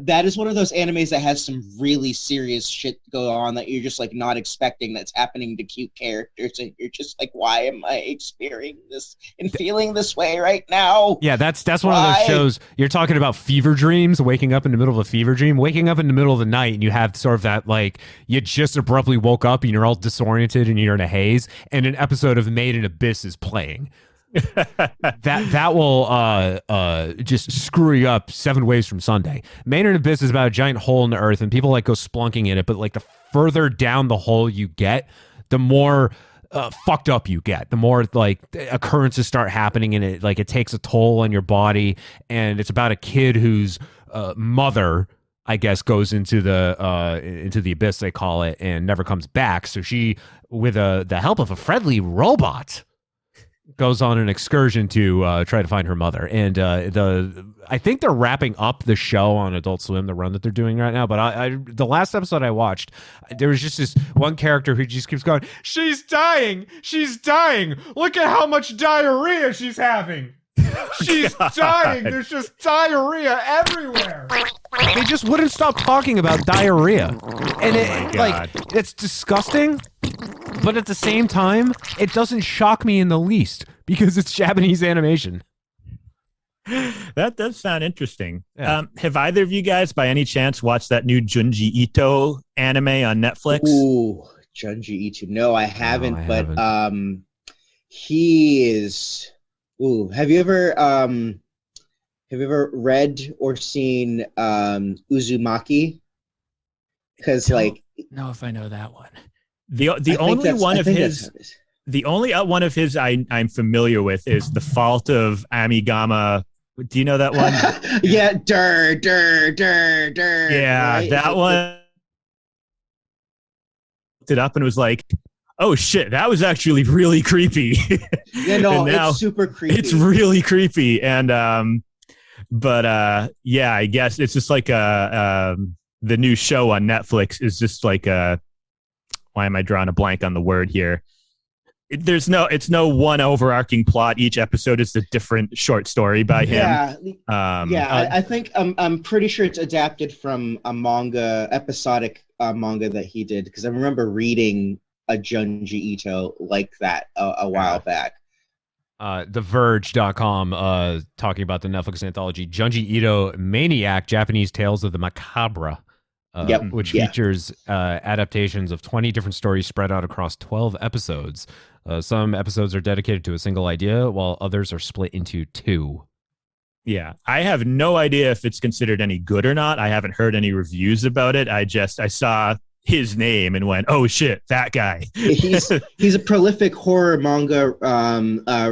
that is one of those animes that has some really serious shit go on that you're just like not expecting, that's happening to cute characters, and you're just like, why am I experiencing this and feeling this way right now? Yeah, that's one of those shows. You're talking about fever dreams, waking up in the middle of a fever dream, waking up in the middle of the night, and you have sort of that, like, you just abruptly woke up and you're all disoriented and you're in a haze, and an episode of Made in Abyss is playing. that will just screw you up 7 ways from Sunday. Made in Abyss is about a giant hole in the earth, and people like go splunking in it, but like the further down the hole you get, the more fucked up you get, the more like occurrences start happening, and it takes a toll on your body. And it's about a kid whose mother, I guess, goes into the abyss, they call it, and never comes back. So she, with the help of a friendly robot, goes on an excursion to try to find her mother. And I think they're wrapping up the show on Adult Swim, the run that they're doing right now. But the last episode I watched, there was just this one character who just keeps going, she's dying, look at how much diarrhea she's having. She's dying. There's just diarrhea everywhere. They just wouldn't stop talking about diarrhea. And it's disgusting. But at the same time, it doesn't shock me in the least because it's Japanese animation. That does sound interesting. Yeah. Have either of you guys, by any chance, watched that new Junji Ito anime on Netflix? Ooh, Junji Ito. No, I haven't. But he is. Ooh, have you ever read or seen Uzumaki? Because like, know if I know that one. The only one of his I'm familiar with is The Fault of Amigama. Do you know that one? Yeah, dur. Yeah, right? that one. Looked it up and was like, oh shit, that was actually really creepy. Yeah, no, it's super creepy. It's really creepy, and yeah, I guess it's just like the new show on Netflix is just like why am I drawing a blank on the word here? It's no one overarching plot. Each episode is a different short story by him. I think I'm pretty sure it's adapted from a episodic manga that he did, because I remember reading a Junji Ito like that a while back. TheVerge.com talking about the Netflix anthology Junji Ito Maniac, Japanese Tales of the Macabre. Which features adaptations of 20 different stories spread out across 12 episodes. Some episodes are dedicated to a single idea, while others are split into 2. Yeah, I have no idea if it's considered any good or not. I haven't heard any reviews about it. I saw his name and went, oh shit, that guy. He's a prolific horror manga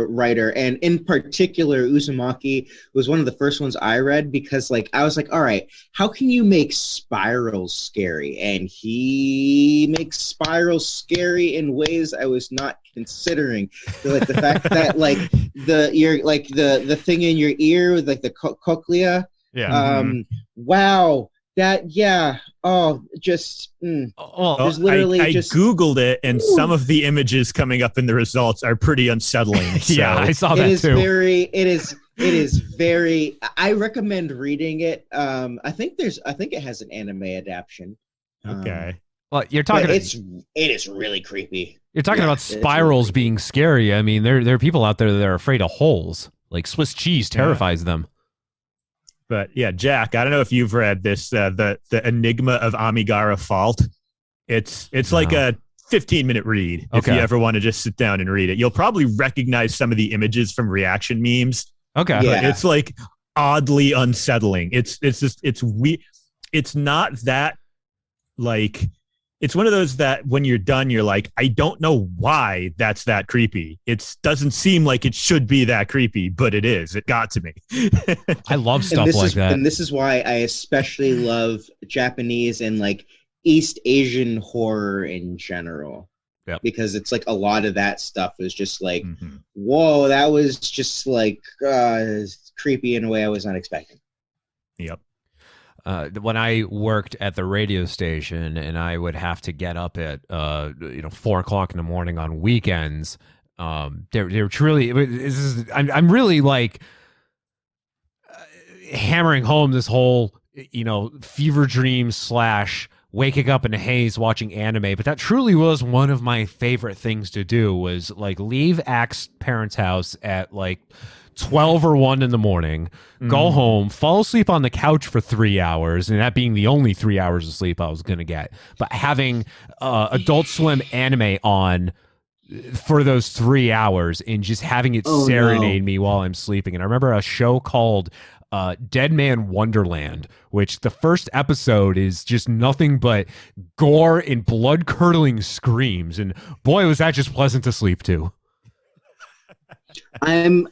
writer, and in particular Uzumaki was one of the first ones I read, because like I was like, all right, how can you make spirals scary? And he makes spirals scary in ways I was not considering. So, like the fact that like the thing in your ear with like the cochlea. Wow. That there's literally I Googled it, and some of the images coming up in the results are pretty unsettling. So. Yeah, I saw that too. It is very. I recommend reading it. I think it has an anime adaptation. Okay. Well, you're talking. It is really creepy. You're talking about spirals being scary. I mean, there are people out there that are afraid of holes. Like Swiss cheese terrifies them. But yeah, Jack, I don't know if you've read this, the Enigma of Amigara Fault. It's like a 15-minute read if you ever want to just sit down and read it. You'll probably recognize some of the images from reaction memes. Okay. But it's like oddly unsettling. It's weird. It's not that like, it's one of those that when you're done, you're like, I don't know why that's that creepy. It doesn't seem like it should be that creepy, but it is. It got to me. I love stuff like that. And this is why I especially love Japanese and like East Asian horror in general. Yep. Because it's like a lot of that stuff is just like, whoa, that was just like creepy in a way I was not expecting. Yep. when I worked at the radio station and I would have to get up at 4:00 in the morning on weekends, they're truly. I'm really like hammering home this whole fever dream / waking up in a haze watching anime, but that truly was one of my favorite things to do, was like leave Acc's parents' house at like 12 or 1 in the morning, go home, fall asleep on the couch for 3 hours, and that being the only 3 hours of sleep I was going to get. But having Adult Swim anime on for those 3 hours and just having it serenade me while I'm sleeping. And I remember a show called Dead Man Wonderland, which the first episode is just nothing but gore and blood-curdling screams. And boy, was that just pleasant to sleep to. I'm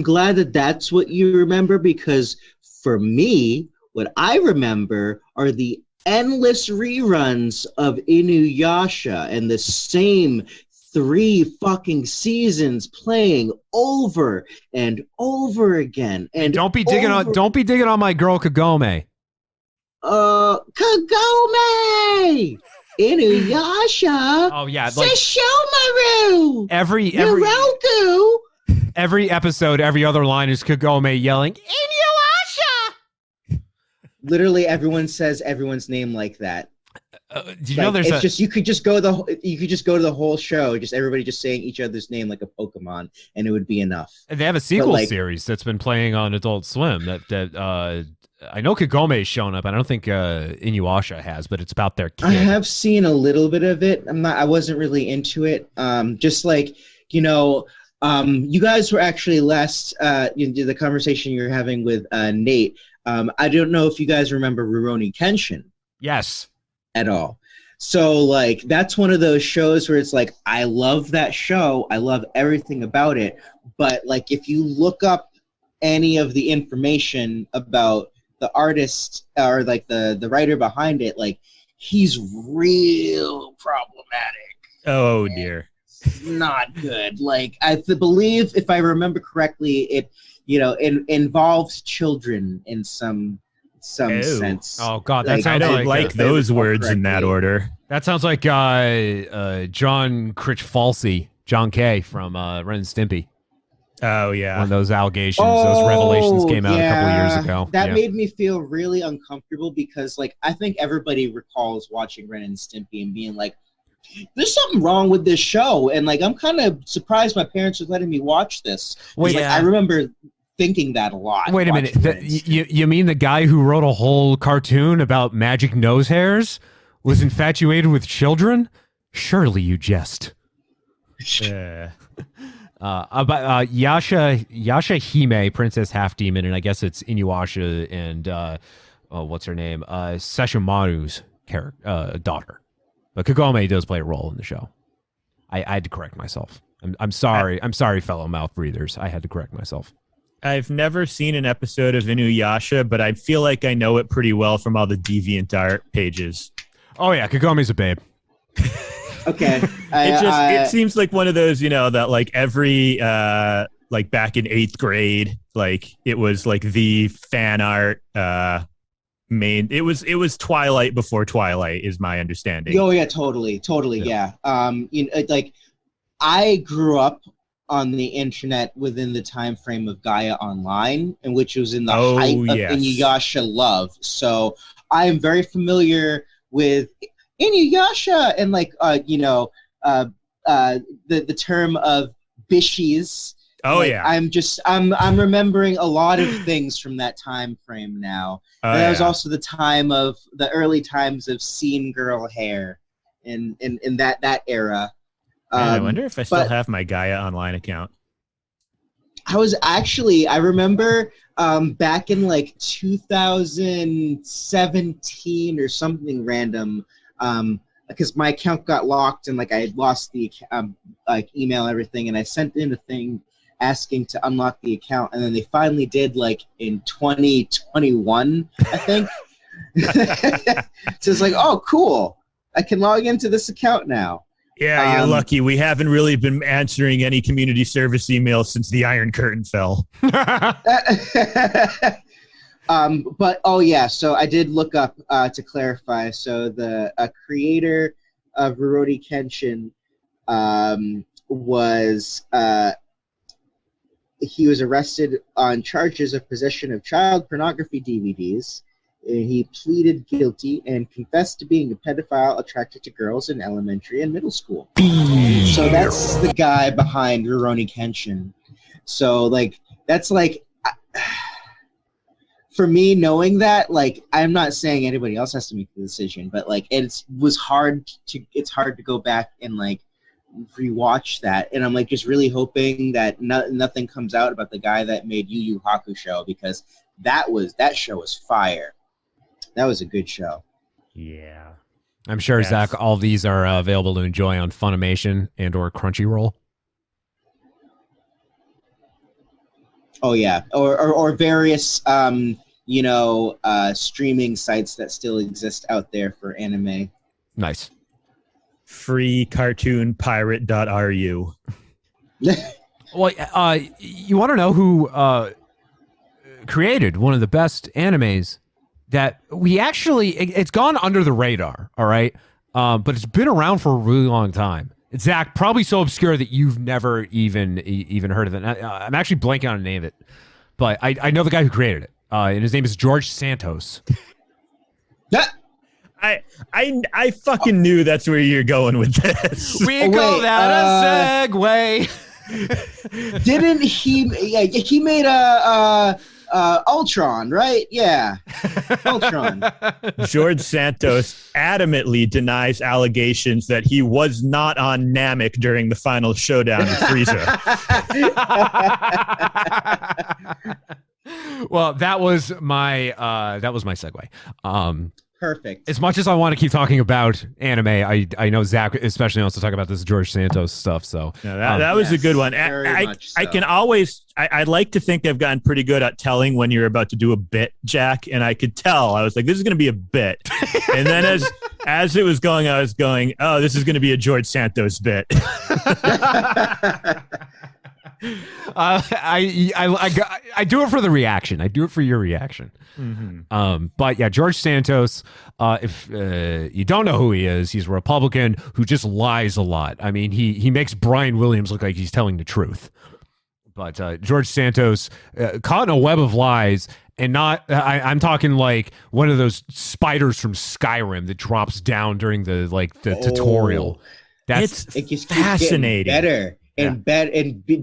glad that that's what you remember, because for me, what I remember are the endless reruns of Inuyasha and the same 3 fucking seasons playing over and over again. And don't be digging on my girl Kagome. Kagome! Inuyasha! Oh yeah, like Sesshomaru! Yoroku! Every episode, every other line is Kagome yelling, Inuyasha! Literally everyone says everyone's name like that. Do you know there's you could just go to the whole show, just everybody just saying each other's name like a Pokemon, and it would be enough. They have a sequel series that's been playing on Adult Swim that I know Kagome's shown up. I don't think Inuyasha has, but it's about their kid. I have seen a little bit of it. I wasn't really into it. Just like, you guys were actually last the conversation you were having with Nate. I don't know if you guys remember Rurouni Kenshin. Yes. At all. So like that's one of those shows where it's like I love that show, I love everything about it, but like if you look up any of the information about the artist or like the writer behind it, like he's real problematic. Oh dear. Not good. Like I believe, if I remember correctly, it involves children in some sense. Oh God, that sounds I don't like those words in that order. That sounds like John Critchfalsey, John K. from Ren and Stimpy. Oh yeah, when those allegations, those revelations came out a couple of years ago. That made me feel really uncomfortable because, like, I think everybody recalls watching Ren and Stimpy and being like, "There's something wrong with this show," and like, I'm kind of surprised my parents are letting me watch this. Wait, like, I remember thinking that a lot. Wait a minute. You mean the guy who wrote a whole cartoon about magic nose hairs was infatuated with children? Surely you jest. About Yasha Hime, Princess Half Demon, and I guess it's Inuyasha and what's her name? Sesshomaru's daughter. But Kagome does play a role in the show. I had to correct myself. I'm sorry. I'm sorry, fellow mouth breathers. I had to correct myself. I've never seen an episode of Inuyasha, but I feel like I know it pretty well from all the DeviantArt pages. Oh yeah, Kagome's a babe. Okay. It seems like one of those, that like every like back in 8th grade, like it was like the fan art main. It was Twilight before Twilight, is my understanding. Oh yeah, totally, yeah. Like I grew up on the internet within the time frame of Gaia Online, in which was in the height of Inuyasha love. So I am very familiar with Inuyasha and like the term of bishies. Oh like, yeah. I'm remembering a lot of things from that time frame now. And that was also the time of the early times of scene girl hair in that era. I wonder if I still have my Gaia Online account. I remember back in like 2017 or something random, because my account got locked and like I had lost the like email and everything, and I sent in a thing asking to unlock the account, and then they finally did, like in 2021, I think. So it's like, oh, cool, I can log into this account now. Yeah, you're lucky. We haven't really been answering any community service emails since the Iron Curtain fell. But oh yeah, so I did look up to clarify. So the creator of Rurouni Kenshin was he was arrested on charges of possession of child pornography DVDs. He pleaded guilty and confessed to being a pedophile attracted to girls in elementary and middle school. So that's the guy behind Rurouni Kenshin. So like that's like. For me, knowing that, like, I'm not saying anybody else has to make the decision, but like, it's hard to go back and like rewatch that, and I'm like just really hoping that nothing comes out about the guy that made Yu Yu Hakusho, because that show was fire. That was a good show. Yeah, I'm sure, Zach, all these are available to enjoy on Funimation and or Crunchyroll. Oh yeah, or various streaming sites that still exist out there for anime. Nice. Free cartoon pirate.ru. Well, you want to know who created one of the best animes that we actually, it's gone under the radar, all right? But it's been around for a really long time. It's, Zach, probably so obscure that you've never even heard of it. I'm actually blanking on the name of it, but I know the guy who created it, and his name is George Santos. I fucking knew that's where you're going with this. We call that a segue. Didn't he? Yeah, he made a Ultron, right? Yeah, Ultron. George Santos adamantly denies allegations that he was not on Namek during the final showdown with Frieza. Well, that was my segue. Perfect. As much as I want to keep talking about anime, I know Zach especially wants to talk about this George Santos stuff. So that was a good one. I can always, I'd like to think I've gotten pretty good at telling when you're about to do a bit, Jack, and I could tell. I was like, this is going to be a bit. And then as it was going, I was going, oh, this is going to be a George Santos bit. I do it for the reaction. I do it for your reaction. Mm-hmm. But yeah, George Santos, if you don't know who he is, he's a Republican who just lies a lot. I mean, he makes Brian Williams look like he's telling the truth. But George Santos caught in a web of lies, and I'm talking like one of those spiders from Skyrim that drops down during the tutorial. It just fascinating. Better and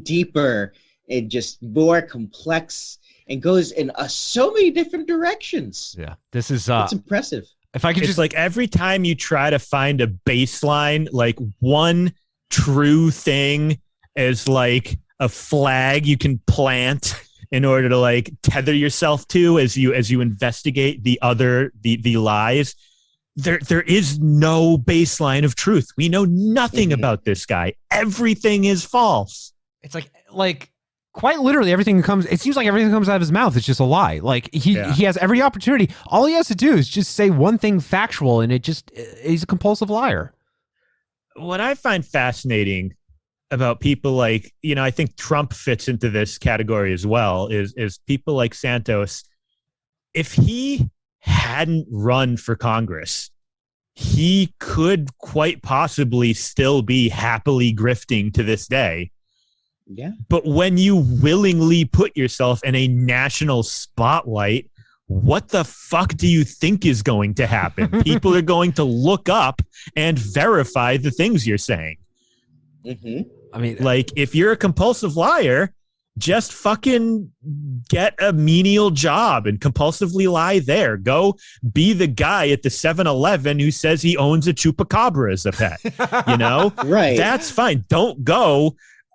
deeper and just more complex and goes in so many different directions. Yeah, this is it's impressive. If I could just like every time you try to find a baseline, like one true thing is like a flag you can plant in order to like tether yourself to as you investigate the lies. There is no baseline of truth. We know nothing about this guy. Everything is false. It's like quite literally everything it seems like everything comes out of his mouth. It's just a lie. Like he has every opportunity. All he has to do is just say one thing factual, and he's a compulsive liar. What I find fascinating about people like, I think Trump fits into this category as well, is people like Santos. If he hadn't run for Congress, he could quite possibly still be happily grifting to this day. Yeah. But when you willingly put yourself in a national spotlight, what the fuck do you think is going to happen? People are going to look up and verify the things you're saying. Mm-hmm. I mean, like, if you're a compulsive liar, just fucking get a menial job and compulsively lie there. Go be the guy at the 7-Eleven who says he owns a chupacabra as a pet. Right. That's fine. Don't go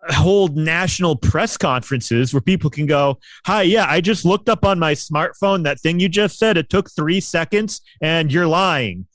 hold national press conferences where people can go, hi, yeah, I just looked up on my smartphone that thing you just said. It took 3 seconds and you're lying.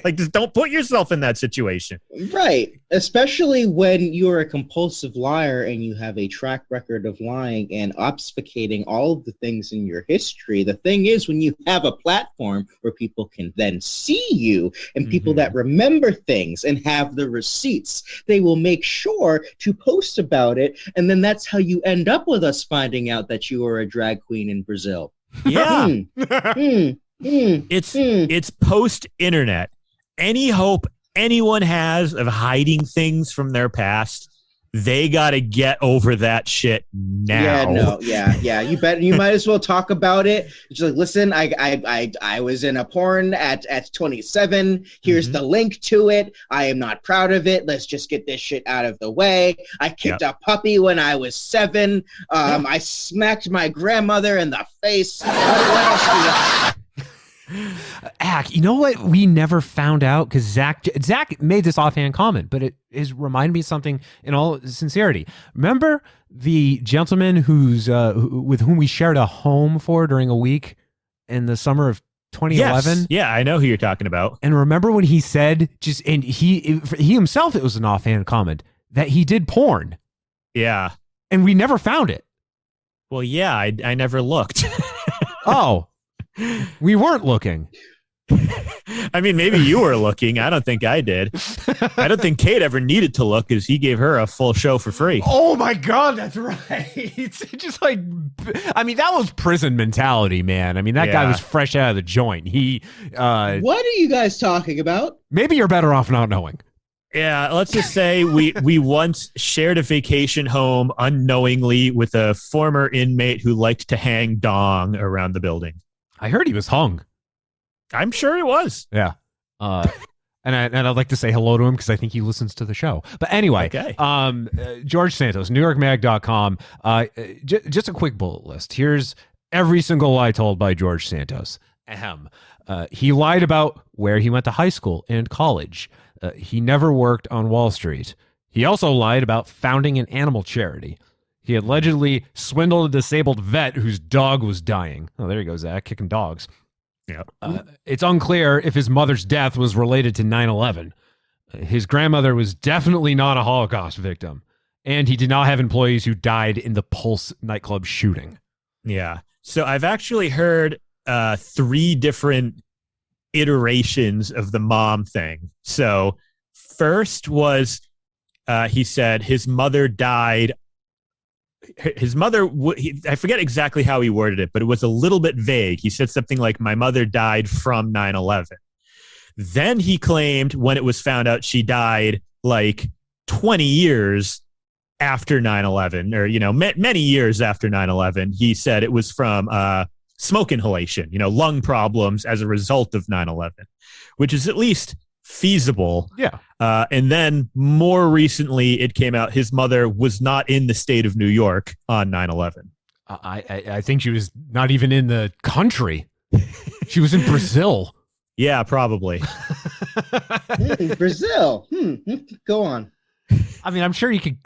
Like, just don't put yourself in that situation. Right. Especially when you're a compulsive liar and you have a track record of lying and obfuscating all of the things in your history. The thing is, when you have a platform where people can then see you and people that remember things and have the receipts, they will make sure to post about it. And then that's how you end up with us finding out that you are a drag queen in Brazil. Yeah. Mm, mm, It's post-internet. Any hope anyone has of hiding things from their past, they got to get over that shit now. Yeah. You might as well talk about it. It's like, listen, I was in a porn at 27. Here's the link to it. I am not proud of it. Let's just get this shit out of the way. I kicked a puppy when I was 7. I smacked my grandmother in the face. What else do you got? Acc, you know what we never found out, because Zach made this offhand comment, but it is reminded me of something in all sincerity. Remember the gentleman with whom we shared a home for during a week in the summer of 2011? Yes. Yeah, I know who you're talking about. And remember when he said, and he himself, it was an offhand comment, that he did porn. Yeah. And we never found it. Well, yeah, I never looked. Oh. We weren't looking. I mean, maybe you were looking. I don't think I did. I don't think Kate ever needed to look because he gave her a full show for free. Oh my God, that's right. It's just like, I mean, that was prison mentality, man. I mean, that guy was fresh out of the joint. What are you guys talking about? Maybe you're better off not knowing. Yeah, let's just say we once shared a vacation home unknowingly with a former inmate who liked to hang dong around the building. I heard he was hung. I'm sure it was. Yeah. And I'd like to say hello to him because I think he listens to the show. But anyway, George Santos, NewYorkMag.com. Just a quick bullet list. Here's every single lie told by George Santos. Ahem. He lied about where he went to high school and college. He never worked on Wall Street. He also lied about founding an animal charity. He allegedly swindled a disabled vet whose dog was dying. Oh, there you go, Zach, kicking dogs. Yeah. It's unclear if his mother's death was related to 9/11. His grandmother was definitely not a Holocaust victim, and he did not have employees who died in the Pulse nightclub shooting. Yeah. So I've actually heard 3 different iterations of the mom thing. So first was he said his mother died. His mother, I forget exactly how he worded it, but it was a little bit vague. He said something like, my mother died from 9/11. Then he claimed when it was found out she died like 20 years after 9/11, or, many years after 9/11, he said it was from smoke inhalation, lung problems as a result of 9/11, which is at least feasible. Yeah. And then more recently, it came out his mother was not in the state of New York on 9/11. I think she was not even in the country. She was in Brazil. Yeah, probably. Brazil. Go on. I mean, I'm sure you could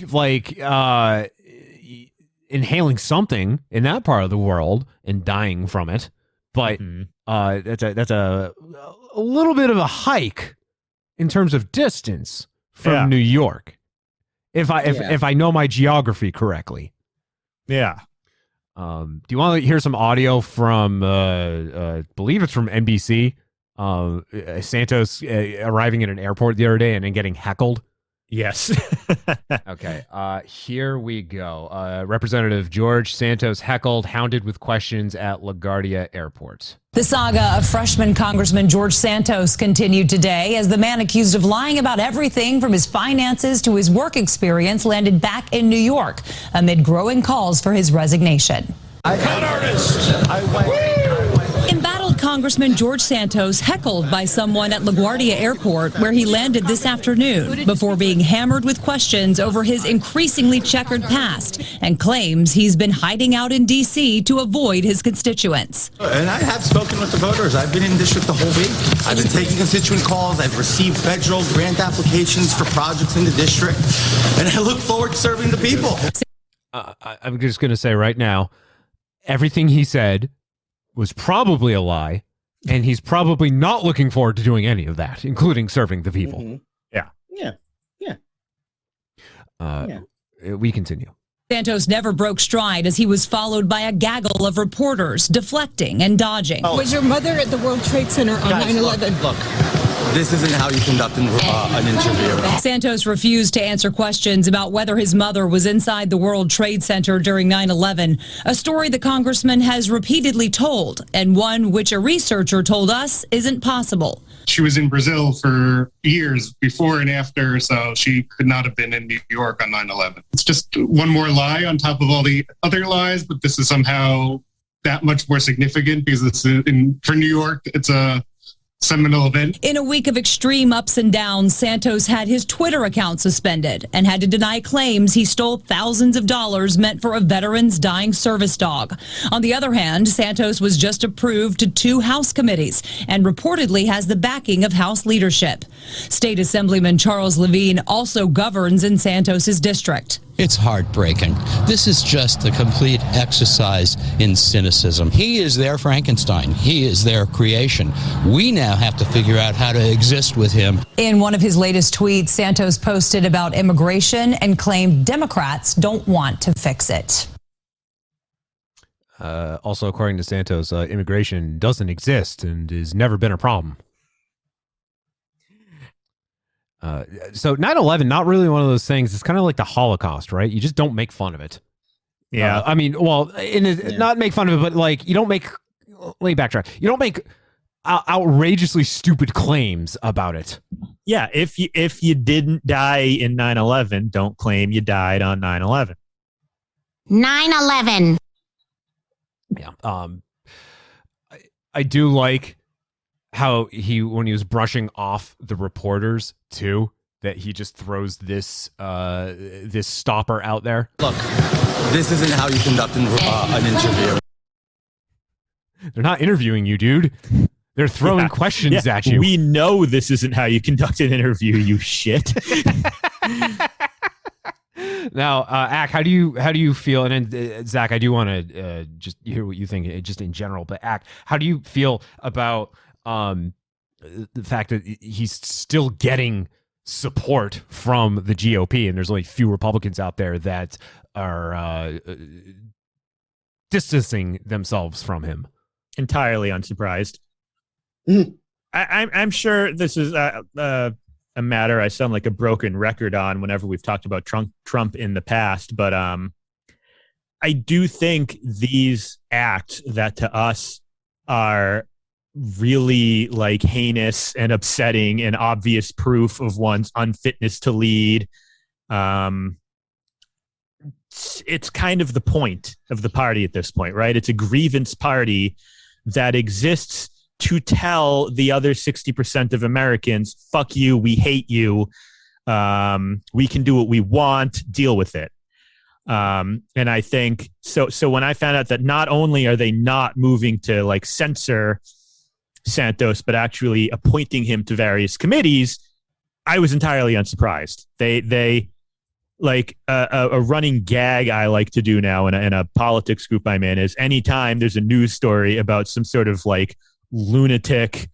inhaling something in that part of the world and dying from it, but that's a little bit of a hike in terms of distance from New York, if I know my geography correctly. Yeah. Do you want to hear some audio from believe it's from NBC? Santos arriving at an airport the other day and then getting heckled. Yes. Okay. Here we go. Representative George Santos heckled, hounded with questions at LaGuardia Airport. The saga of freshman Congressman George Santos continued today as the man accused of lying about everything from his finances to his work experience landed back in New York amid growing calls for his resignation. Embattled Congressman George Santos heckled by someone at LaGuardia Airport, where he landed this afternoon, before being hammered with questions over his increasingly checkered past and claims he's been hiding out in D.C. to avoid his constituents. And I have spoken with the voters. I've been in district the whole week. I've been taking constituent calls. I've received federal grant applications for projects in the district, and I look forward to serving the people. I'm just going to say right now, everything he said was probably a lie, and he's probably not looking forward to doing any of that, including serving the people. We continue. Santos never broke stride as he was followed by a gaggle of reporters deflecting and dodging. Was your mother at the World Trade Center on 9/11? Look, this isn't how you conduct an interview. Santos refused to answer questions about whether his mother was inside the World Trade Center during 9/11, a story the congressman has repeatedly told, and one which a researcher told us isn't possible. She was in Brazil for years before and after, so she could not have been in New York on 9/11. It's just one more lie on top of all the other lies, but this is somehow that much more significant because for New York, it's a seminal event. In a week of extreme ups and downs, Santos had his Twitter account suspended and had to deny claims he stole thousands of dollars meant for a veteran's dying service dog. On the other hand, Santos was just approved to 2 House committees and reportedly has the backing of House leadership. State Assemblyman Charles Levine also governs in Santos's district. It's heartbreaking. This is just a complete exercise in cynicism. He is their Frankenstein. He is their creation. We now have to figure out how to exist with him. In one of his latest tweets, Santos posted about immigration and claimed Democrats don't want to fix it. Also, according to Santos, immigration doesn't exist and has never been a problem. So 9/11, not really one of those things. It's kind of like the Holocaust, right? You just don't make fun of it. Yeah. I mean, well, not make fun of it, but like you don't make, let me backtrack. You don't make outrageously stupid claims about it. Yeah. If you didn't die in 9/11, don't claim you died on 9/11. 9/11. Yeah. I do like how when he was brushing off the reporters too, that he just throws this this stopper out there. Look, this isn't how you conduct an interview. They're not interviewing you, dude. They're throwing questions at you. We know this isn't how you conduct an interview, you shit. Now, Acc, how do you feel? And then Zach, I do want to just hear what you think, just in general. But Acc, how do you feel about the fact that he's still getting support from the GOP, and there's only few Republicans out there that are distancing themselves from him? Entirely unsurprised. I'm sure this is a matter I sound like a broken record on whenever we've talked about Trump in the past, but I do think these acts that to us are really like heinous and upsetting and obvious proof of one's unfitness to lead. It's kind of the point of the party at this point, right? It's a grievance party that exists to tell the other 60% of Americans, fuck you, we hate you, we can do what we want, deal with it. And I think, so when I found out that not only are they not moving to like censor Santos, but actually appointing him to various committees, I was entirely unsurprised. They like a running gag I like to do now in a politics group I'm in is anytime there's a news story about some sort of like lunatic,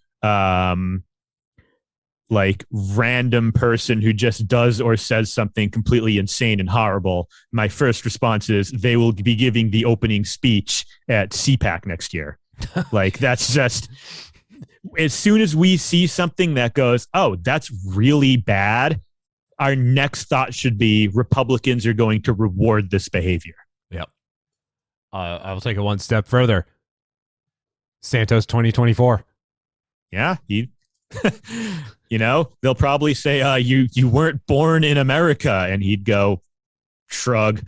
like random person who just does or says something completely insane and horrible, my first response is they will be giving the opening speech at CPAC next year. Like that's just, as soon as we see something that goes, oh, that's really bad, our next thought should be Republicans are going to reward this behavior. Yep. I'll take it one step further. Santos 2024. Yeah, you know, they'll probably say, you weren't born in America, and he'd go, shrug.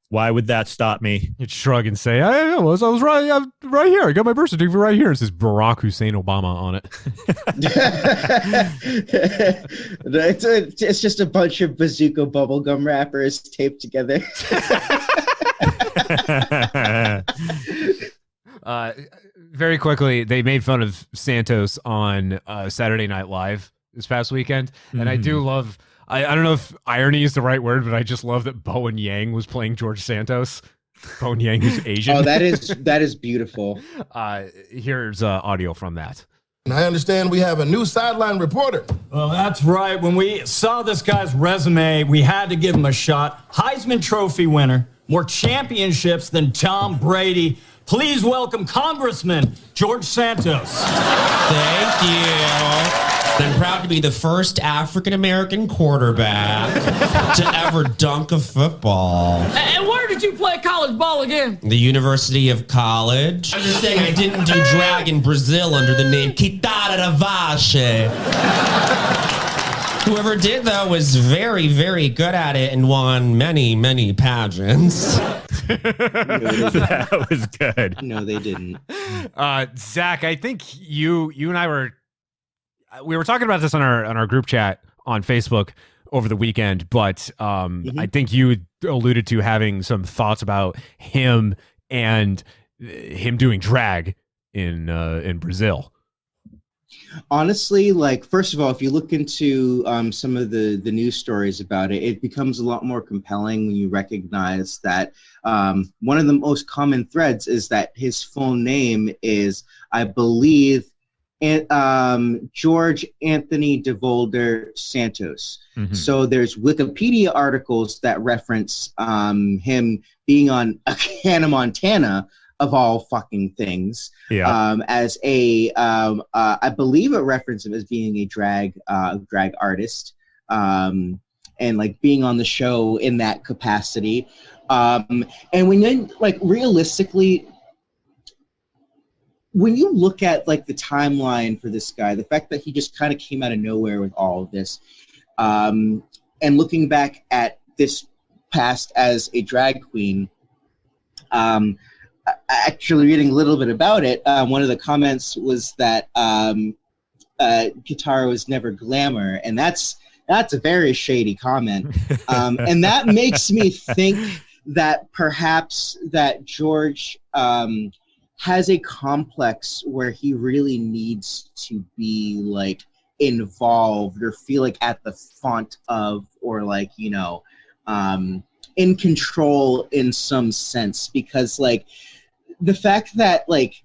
Why would that stop me? He'd shrug and say, I was right, I'm right here. I got my birth certificate right here. It says Barack Hussein Obama on it. It's just a bunch of bazooka bubblegum wrappers taped together. Very quickly, they made fun of Santos on Saturday Night Live this past weekend, and I do love. I don't know if irony is the right word, but I just love that Bowen Yang was playing George Santos. Bowen Yang, who's Asian. Oh, that is beautiful. Here's audio from that. I understand we have a new sideline reporter. Well, that's right. When we saw this guy's resume, we had to give him a shot. Heisman Trophy winner, more championships than Tom Brady. Please welcome Congressman George Santos. Thank you. And I'm proud to be the first African-American quarterback to ever dunk a football. And where did you play college ball again? The University of College. I'm just saying I didn't do drag in Brazil under the name Kitara Ravache. Whoever did, though, was very, very good at it and won many, many pageants. That was good. No, they didn't. Zach, I think you and I were talking about this on our group chat on Facebook over the weekend, but I think you alluded to having some thoughts about him and him doing drag in Brazil. Honestly, like, first of all, if you look into some of the news stories about it, it becomes a lot more compelling when you recognize that one of the most common threads is that his full name is, I believe, George Anthony de Volder Santos. Mm-hmm. So there's Wikipedia articles that reference him being on Hannah Montana, of all fucking things, as a, I believe it referenced him as being a drag artist, and like being on the show in that capacity. And when then, like, realistically, when you look at like the timeline for this guy, the fact that he just kind of came out of nowhere with all of this, and looking back at this past as a drag queen, actually reading a little bit about it, one of the comments was that guitar was never glamour, and that's a very shady comment, and that makes me think that perhaps that George has a complex where he really needs to be like involved or feel like at the font of, or like, you know, in control in some sense, because like the fact that like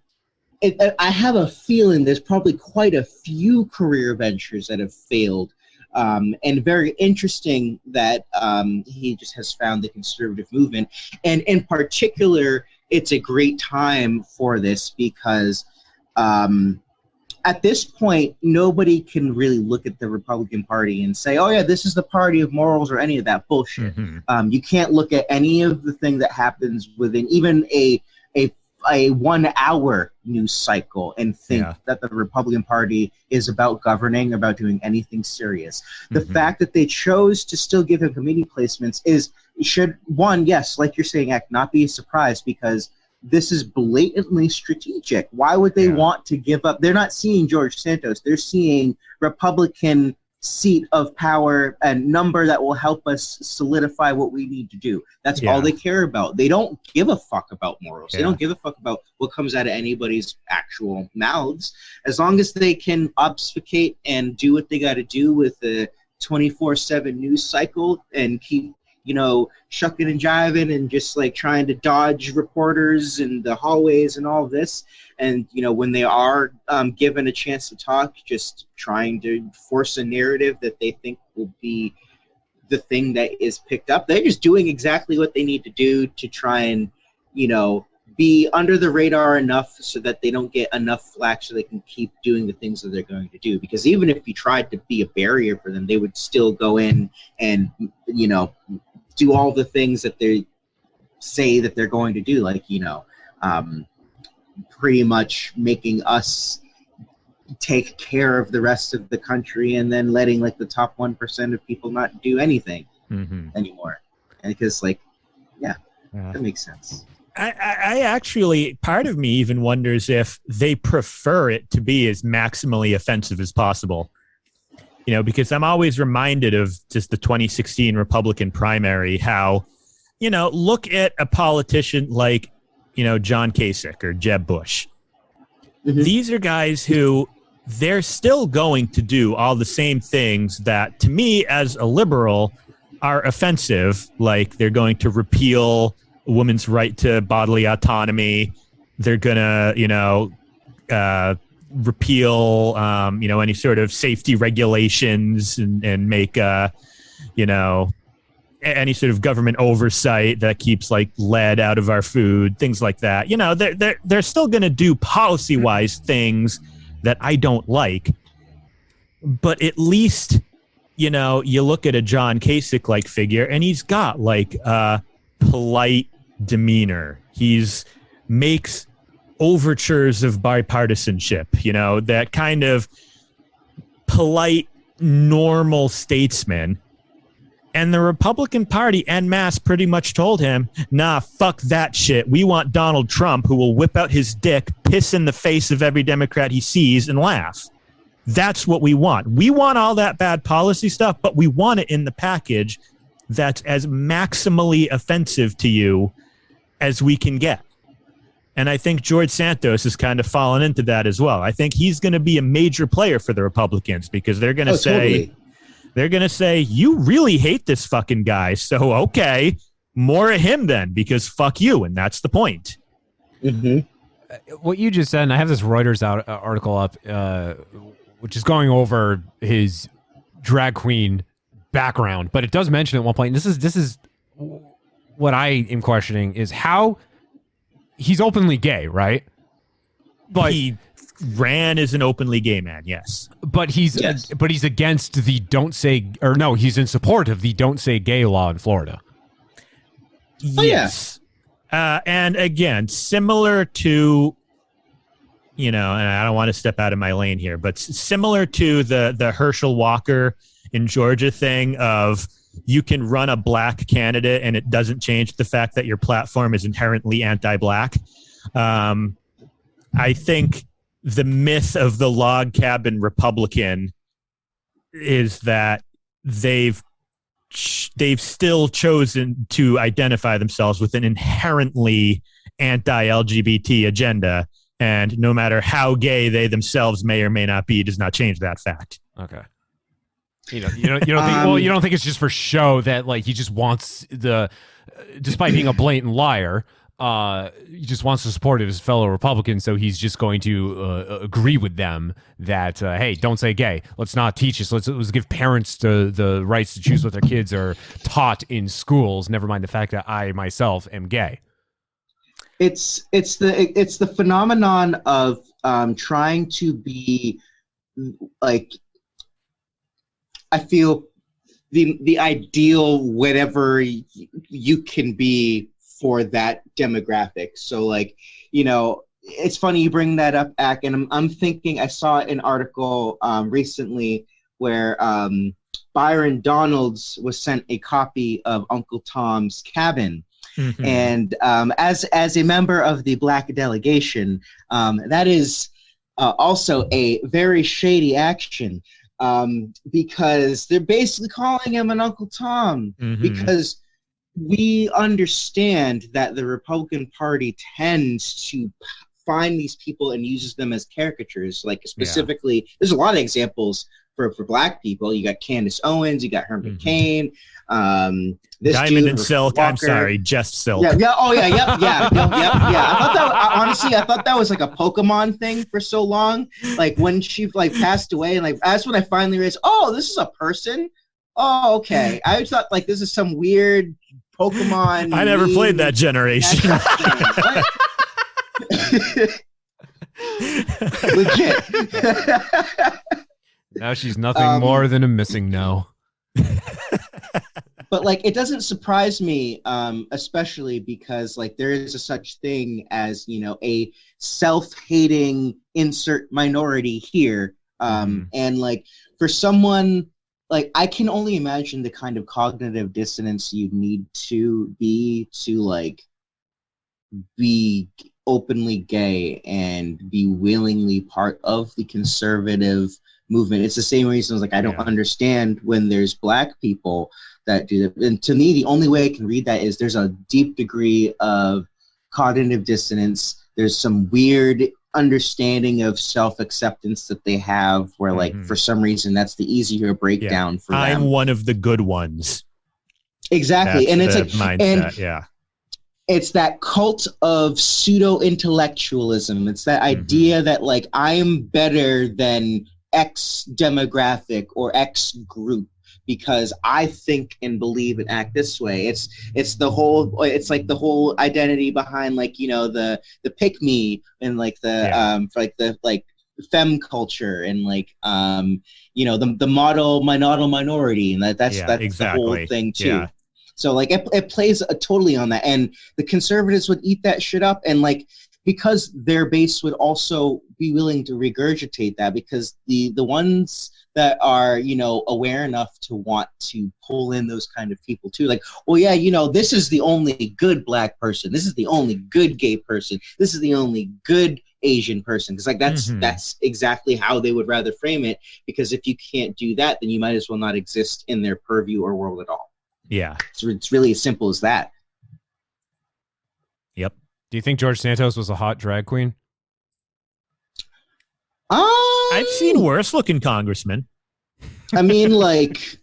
I have a feeling there's probably quite a few career ventures that have failed, and very interesting that he just has found the conservative movement, and in particular it's a great time for this because at this point nobody can really look at the Republican Party and say, oh yeah, this is the party of morals or any of that bullshit. Mm-hmm. You can't look at any of the thing that happens within even a 1 hour news cycle and think that the Republican Party is about governing, about doing anything serious. The fact that they chose to still give him committee placements should, yes, like you're saying, Acc, not be a surprise, because this is blatantly strategic. Why would they want to give up? They're not seeing George Santos. They're seeing Republican seat of power and number that will help us solidify what we need to do. That's all they care about. They don't give a fuck about morals. They don't give a fuck about what comes out of anybody's actual mouths. As long as they can obfuscate and do what they got to do with the 24/7 news cycle and keep, you know, shucking and jiving and just like trying to dodge reporters in the hallways and all this. And, you know, when they are given a chance to talk, just trying to force a narrative that they think will be the thing that is picked up. They're just doing exactly what they need to do to try and, you know, be under the radar enough so that they don't get enough flack so they can keep doing the things that they're going to do. Because even if you tried to be a barrier for them, they would still go in and, you know, do all the things that they say that they're going to do, like, you know, pretty much making us take care of the rest of the country and then letting like the top 1% of people not do anything anymore. And because like, that makes sense. I actually, part of me even wonders if they prefer it to be as maximally offensive as possible. You know, because I'm always reminded of just the 2016 Republican primary, how, you know, look at a politician like, you know, John Kasich or Jeb Bush. These are guys who they're still going to do all the same things that, to me, as a liberal, are offensive. Like they're going to repeal a woman's right to bodily autonomy. They're going to, you know, repeal, you know, any sort of safety regulations and make, you know, any sort of government oversight that keeps like lead out of our food, things like that. You know, they're still going to do policy-wise things that I don't like. but at least, you know, you look at a John Kasich like figure, and he's got like a polite demeanor. He's makes overtures of bipartisanship, you know, that kind of polite, normal statesman. And the Republican Party en masse pretty much told him, nah, fuck that shit. We want Donald Trump, who will whip out his dick, piss in the face of every Democrat he sees, and laugh. That's what we want. We want all that bad policy stuff, but we want it in the package that's as maximally offensive to you as we can get. And I think George Santos has kind of fallen into that as well. I think he's going to be a major player for the Republicans because they're going to say... Totally. They're going to say, you really hate this fucking guy. So, okay, more of him then, because fuck you. And that's the point. Mm-hmm. What you just said, and I have this Reuters article up, which is going over his drag queen background. But it does mention at one point, and this is what I am questioning, is how he's openly gay, right? But he ran as an openly gay man, yes. But he's against the don't say, or no, he's in support of the don't say gay law in Florida. Yes. And again, similar to, you know, and I don't want to step out of my lane here, but similar to the Herschel Walker in Georgia thing of you can run a black candidate and it doesn't change the fact that your platform is inherently anti-black. I think the myth of the log cabin Republican is that they've still chosen to identify themselves with an inherently anti-LGBT agenda, and no matter how gay they themselves may or may not be, does not change that fact. Okay. You don't think, well, you don't think it's just for show that like he just wants despite being a blatant liar, he just wants to support his fellow Republicans, so he's just going to agree with them that, hey, don't say gay. Let's not teach this. Let's give parents the rights to choose what their kids are taught in schools, never mind the fact that I myself am gay. It's the phenomenon of trying to be like, I feel the ideal whatever you can be for that demographic. So like, you know, it's funny you bring that up, Acc, and I'm thinking I saw an article recently where Byron Donalds was sent a copy of Uncle Tom's Cabin. Mm-hmm. And as a member of the Black delegation, that is also a very shady action, because they're basically calling him an Uncle Tom, mm-hmm. because we understand that the Republican Party tends to find these people and uses them as caricatures. Like specifically, there's a lot of examples for Black people. You got Candace Owens, you got Herman Cain, this Diamond and Silk. Walker. I'm sorry, just Silk. Yeah. Oh yeah. Yep. Yeah. I thought that was like a Pokemon thing for so long. Like when she like passed away, and like that's when I finally realized, oh, this is a person. Oh, okay. I thought like this is some weird Pokemon. I never played that generation. Legit. Now she's nothing more than a missing no. But like, it doesn't surprise me, especially because like there is a such thing as, you know, a self-hating insert minority here. And like for someone, like I can only imagine the kind of cognitive dissonance you need to be to like be openly gay and be willingly part of the conservative movement. It's the same reason like I don't understand when there's Black people that do that. And to me, the only way I can read that is there's a deep degree of cognitive dissonance. There's some weird understanding of self-acceptance that they have where like for some reason that's the easier breakdown for them. I'm one of the good ones. Exactly. That's and it's like mindset, and it's that cult of pseudo-intellectualism. It's that idea that like I'm better than X demographic or X group because I think and believe and act this way. It's like the whole identity behind like, you know, the pick me and like the femme culture and like the model minority, and that's exactly. the whole thing too. Yeah. So like it plays totally on that, and the conservatives would eat that shit up, and like because their base would also be willing to regurgitate that, because the ones that are aware enough to want to pull in those kind of people too, like, well, yeah, this is the only good black person, this is the only good gay person, this is the only good Asian person, because like that's exactly how they would rather frame it, because if you can't do that, then you might as well not exist in their purview or world at all. Yeah. So it's really as simple as that. Yep. Do you think George Santos was a hot drag queen? I've seen worse looking congressmen. I mean, like,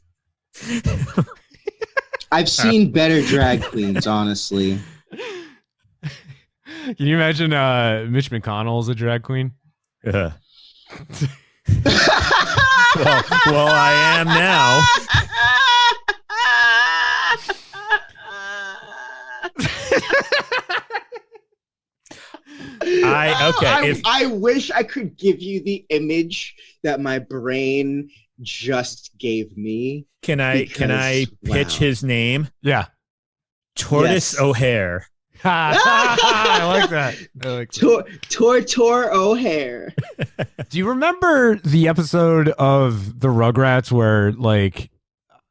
I've seen better drag queens, honestly. Can you imagine Mitch McConnell as a drag queen? Well, I am now. I wish I could give you the image that my brain just gave me. Can I pitch his name? Yeah. Tortoise O'Hare. I like that. Tor O'Hare. Do you remember the episode of the Rugrats where, like,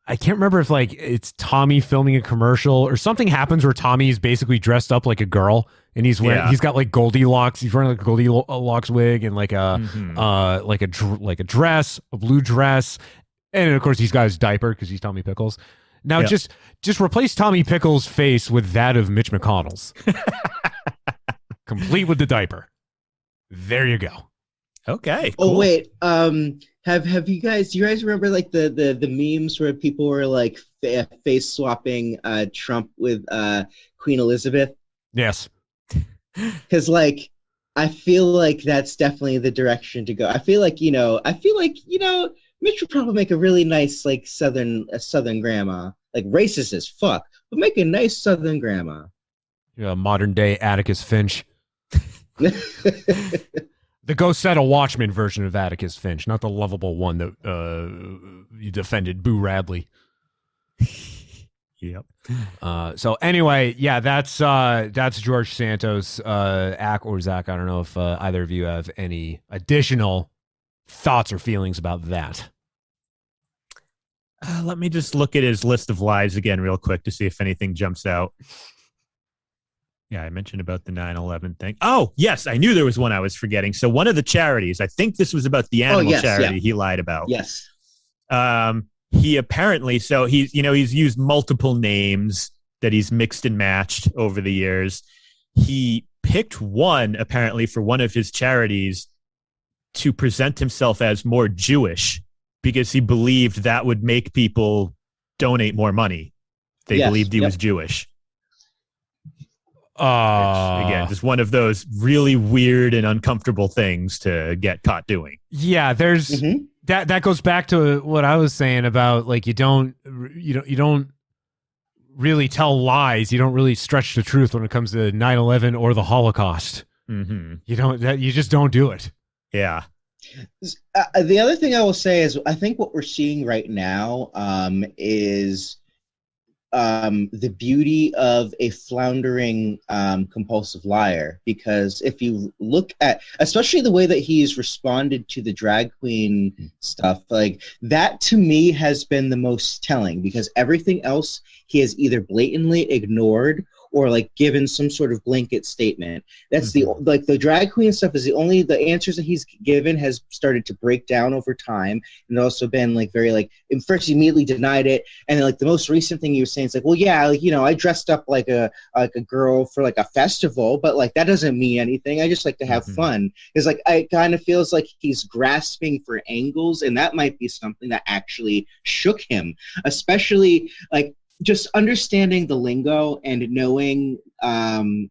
I can't remember if like it's Tommy filming a commercial or something happens where Tommy is basically dressed up like a girl and he's wearing he's got like Goldilocks, he's wearing like a Goldilocks wig and like a dress, a blue dress, and of course he's got his diaper because he's Tommy Pickles. Now just replace Tommy Pickles' face with that of Mitch McConnell's, complete with the diaper. There you go. Okay. Cool. Oh wait, have you guys? Do you guys remember like the memes where people were like face swapping Trump with Queen Elizabeth? Yes. Because like I feel like that's definitely the direction to go. I feel like Mitch would probably make a really nice like southern grandma, like racist as fuck, but make a nice southern grandma. Yeah, modern day Atticus Finch. The Go Set a Watchman version of Atticus Finch, not the lovable one that you defended, Boo Radley. Yep. So anyway, yeah, that's George Santos, Acc or Zach. I don't know if either of you have any additional thoughts or feelings about that. Let me just look at his list of lies again real quick to see if anything jumps out. Yeah, I mentioned about the 9/11 thing. Oh, yes, I knew there was one I was forgetting. So one of the charities, I think this was about the animal charity he lied about. Yes. He apparently, so he's used multiple names that he's mixed and matched over the years. He picked one, apparently, for one of his charities to present himself as more Jewish because he believed that would make people donate more money. They believed he was Jewish. Again, just one of those really weird and uncomfortable things to get caught doing. Yeah, there's that goes back to what I was saying about like you don't really tell lies. You don't really stretch the truth when it comes to 9/11 or the Holocaust. Mm-hmm. You just don't do it. Yeah. The other thing I will say is I think what we're seeing right now is the beauty of a floundering compulsive liar, because if you look at especially the way that he's responded to the drag queen stuff, like that to me has been the most telling, because everything else he has either blatantly ignored or like given some sort of blanket statement. That's the drag queen stuff is the answers that he's given has started to break down over time, and also been like very like first he immediately denied it, and then like the most recent thing he was saying is like, well, yeah, like, I dressed up like a girl for like a festival, but like that doesn't mean anything. I just like to have fun. It's like it kind of feels like he's grasping for angles, and that might be something that actually shook him, especially like just understanding the lingo and knowing the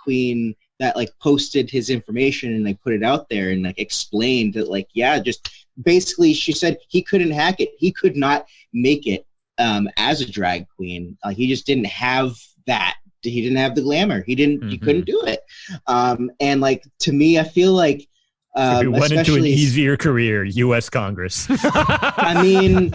queen that like posted his information and like put it out there and like explained that like just basically she said he couldn't hack it, he could not make it as a drag queen, he just didn't have that, he didn't have the glamour, he couldn't do it, and like to me I feel like So he went into an especially- easier career, U.S. Congress. I mean,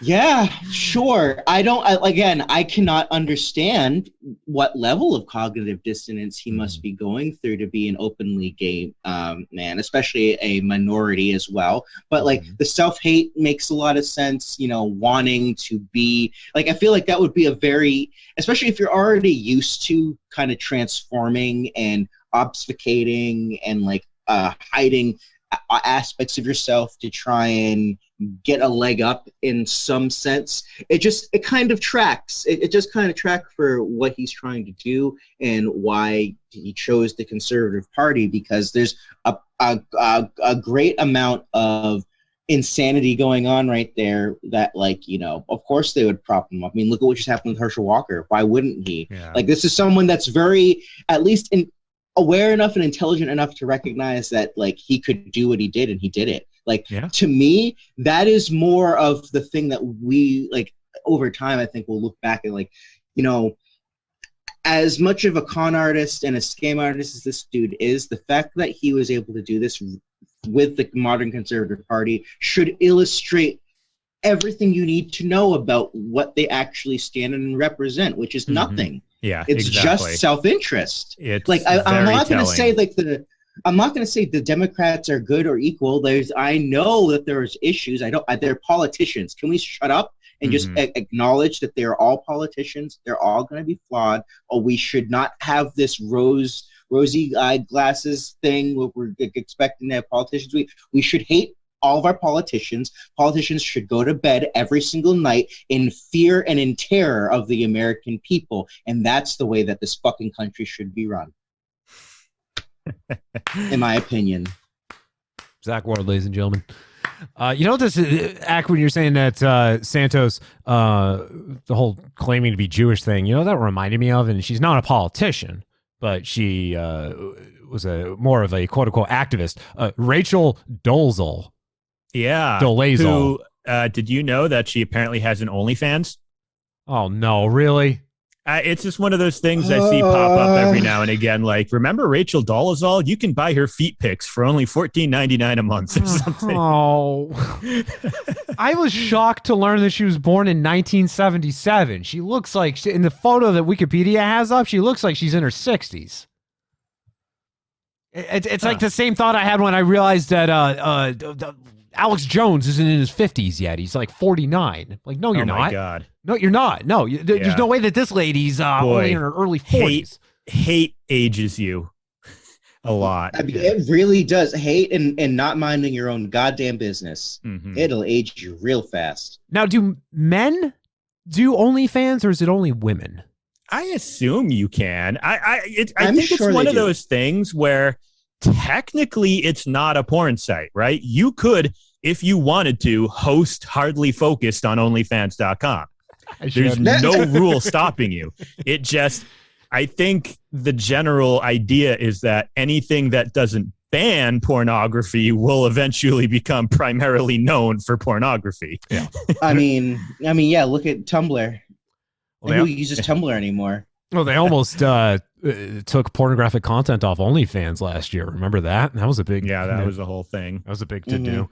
yeah, sure. I cannot understand what level of cognitive dissonance he must be going through to be an openly gay man, especially a minority as well. But like the self-hate makes a lot of sense, you know, wanting to be like, I feel like that would be a very, especially if you're already used to kind of transforming and obfuscating and like hiding aspects of yourself to try and get a leg up in some sense. It kind of tracks. It just kind of tracks for what he's trying to do and why he chose the Conservative Party, because there's a great amount of insanity going on right there that, like, you know, of course they would prop him up. I mean, look at what just happened with Herschel Walker. Why wouldn't he? Yeah. Like, this is someone that's very, at least aware enough and intelligent enough to recognize that, like, he could do what he did, and he did it. Like, to me, that is more of the thing that we, like, over time, I think we'll look back at, like, you know, as much of a con artist and a scam artist as this dude is, the fact that he was able to do this with the modern Conservative Party should illustrate everything you need to know about what they actually stand and represent, which is nothing. Yeah, it's exactly. just self-interest. It's like I'm not going to telling. say like I'm not going to say the Democrats are good or equal. I know that there's issues. They're politicians. Can we shut up and just acknowledge that they're all politicians? They're all going to be flawed. Or we should not have this rosy eyeglasses thing where we're expecting to have politicians. We should hate all of our politicians. Politicians should go to bed every single night in fear and in terror of the American people. And that's the way that this fucking country should be run. In my opinion. Zach Ward, ladies and gentlemen. You know what this is, Acc, when you're saying that Santos, the whole claiming to be Jewish thing, you know, that reminded me of, and she's not a politician, but she was more of a quote-unquote activist, Rachel Dolezal. Yeah. Dolezal. Who, did you know that she apparently has an OnlyFans? Oh, no, really? It's just one of those things I see pop up every now and again. Like, remember Rachel Dolezal? You can buy her feet pics for only $14.99 a month or something. Oh, I was shocked to learn that she was born in 1977. She looks like, in the photo that Wikipedia has up, she looks like she's in her 60s. It's like the same thought I had when I realized that Alex Jones isn't in his 50s yet. He's like 49. Like, no, you're not. Oh, my God. No, you're not. No, there's no way that this lady's only in her early 40s. Hate ages you a lot. I mean, it really does. Hate and not minding your own goddamn business. It'll age you real fast. Now, do men do OnlyFans, or is it only women? I assume you can. I think it's sure one they of those things where technically it's not a porn site, right? You could, if you wanted to, host Hardly Focused on OnlyFans.com. There's no rule stopping you. It just, I think the general idea is that anything that doesn't ban pornography will eventually become primarily known for pornography. Yeah. I mean, yeah, look at Tumblr. Well, who uses Tumblr anymore? Well, they almost took pornographic content off OnlyFans last year. Remember that? That was a big... Yeah, that was the whole thing. That was a big to-do.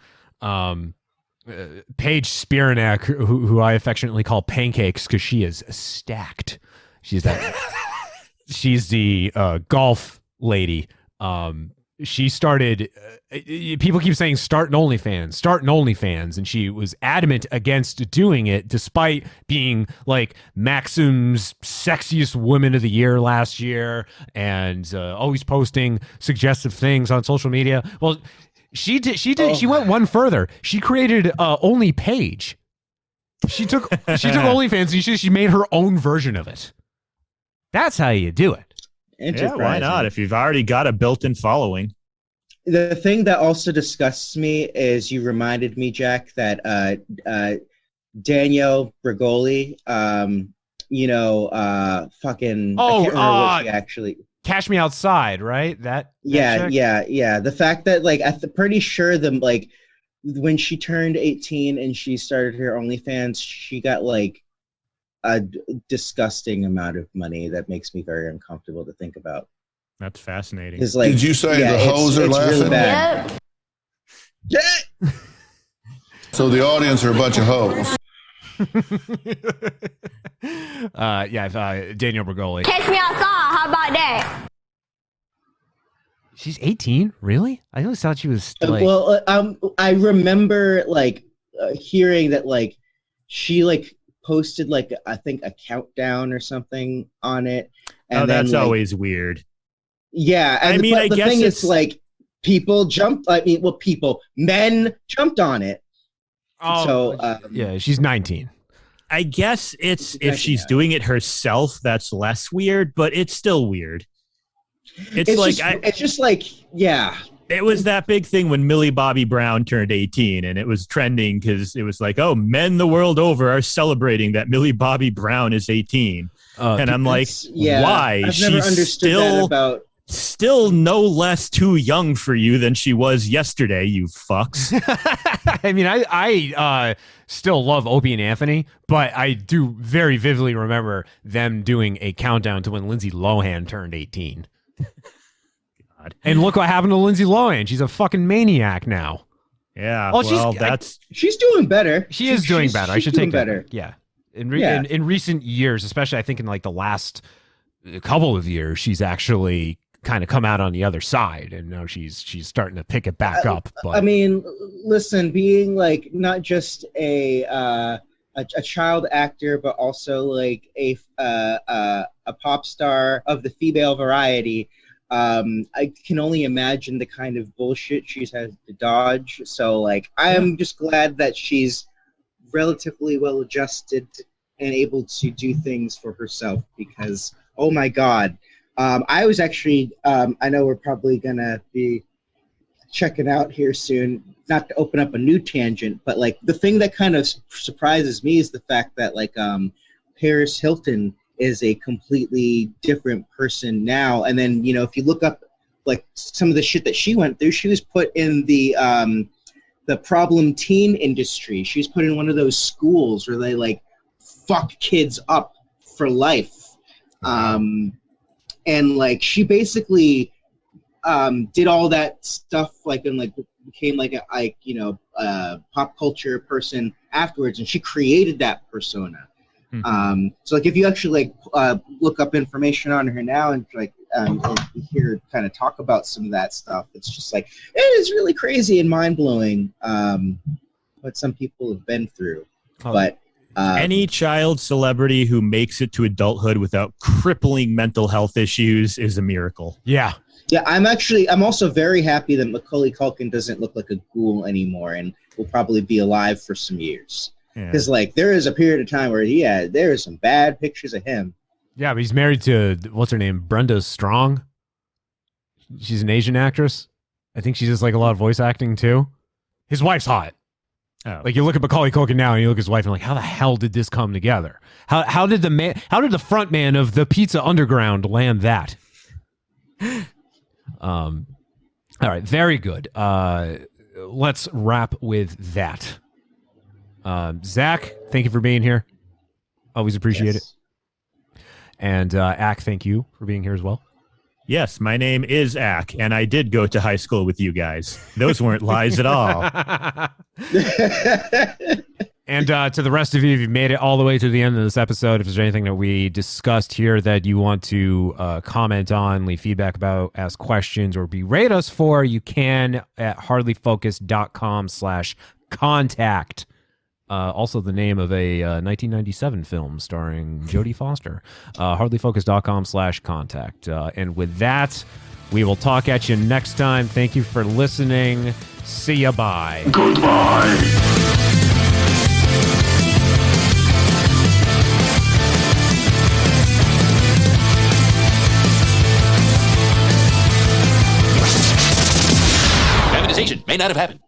Paige Spiranak, who I affectionately call Pancakes because she is stacked. She's the golf lady. She started, people keep saying start an OnlyFans, and she was adamant against doing it despite being like Maxim's sexiest woman of the year last year and always posting suggestive things on social media. Well, she went one further. She created Only Page. She took OnlyFans and she made her own version of it. That's how you do it. Yeah, why not? If you've already got a built-in following. The thing that also disgusts me is you reminded me, Jack, that Danielle Bregoli, fucking. I can't remember what she actually. Cash Me Outside, right? Yeah. The fact that, like, I'm pretty sure when she turned 18 and she started her OnlyFans, she got like a disgusting amount of money that makes me very uncomfortable to think about. That's fascinating. Like, did you say the hoes are laughing? Really bad. Yeah. So the audience are a bunch of hoes. Daniel Bergoli. Catch me outside. How about that? She's 18, really? I always thought she was like. I remember like hearing that like she like posted like I think a countdown or something on it. And that's then, like, always weird. Yeah, and I the guess thing it's is like men jumped on it. She's 19. I guess it's if she's doing it herself, that's less weird, but it's still weird. It was that big thing when Millie Bobby Brown turned 18, and it was trending because it was like, oh, men the world over are celebrating that Millie Bobby Brown is 18. And I'm like, why? I've never understood that about. Still no less too young for you than she was yesterday, you fucks. I mean, I still love Opie and Anthony, but I do very vividly remember them doing a countdown to when Lindsay Lohan turned 18. God. And look what happened to Lindsay Lohan. She's a fucking maniac now. Yeah, she's doing better. She is doing better. I should take better. Yeah. In recent years, especially I think in like the last couple of years, she's actually kind of come out on the other side, and now she's starting to pick it back up. But I mean, listen, being like not just a child actor, but also like a pop star of the female variety, I can only imagine the kind of bullshit she's had to dodge. So like, I am just glad that she's relatively well adjusted and able to do things for herself, because oh my God. I was actually, I know we're probably going to be checking out here soon, not to open up a new tangent, but like the thing that kind of surprises me is the fact that like Paris Hilton is a completely different person now. And then, you know, if you look up like some of the shit that she went through, she was put in the problem teen industry. She was put in one of those schools where they like fuck kids up for life. And like she basically did all that stuff like and like became like a pop culture person afterwards, and she created that persona. Mm-hmm. So like if you actually like look up information on her now and like and hear her kind of talk about some of that stuff, it's just like it is really crazy and mind blowing what some people have been through. But any child celebrity who makes it to adulthood without crippling mental health issues is a miracle. Yeah. Yeah, I'm also very happy that Macaulay Culkin doesn't look like a ghoul anymore and will probably be alive for some years. Because like there is a period of time where there are some bad pictures of him. Yeah, but he's married to what's her name, Brenda Strong. She's an Asian actress. I think she does like a lot of voice acting too. His wife's hot. Oh. Like you look at Macaulay Culkin now and you look at his wife and like, how the hell did this come together? How did the front man of the Pizza Underground land that? All right, very good. Let's wrap with that. Zach, thank you for being here. Always appreciate it. And Acc, thank you for being here as well. Yes, my name is Acc, and I did go to high school with you guys. Those weren't lies at all. And to the rest of you, if you've made it all the way to the end of this episode, if there's anything that we discussed here that you want to comment on, leave feedback about, ask questions, or berate us for, you can at hardlyfocused.com/contact. Also the name of a 1997 film starring Jodie Foster. Hardlyfocused.com/contact. And with that, we will talk at you next time. Thank you for listening. See ya. Bye. Goodbye. Privatization may not have happened.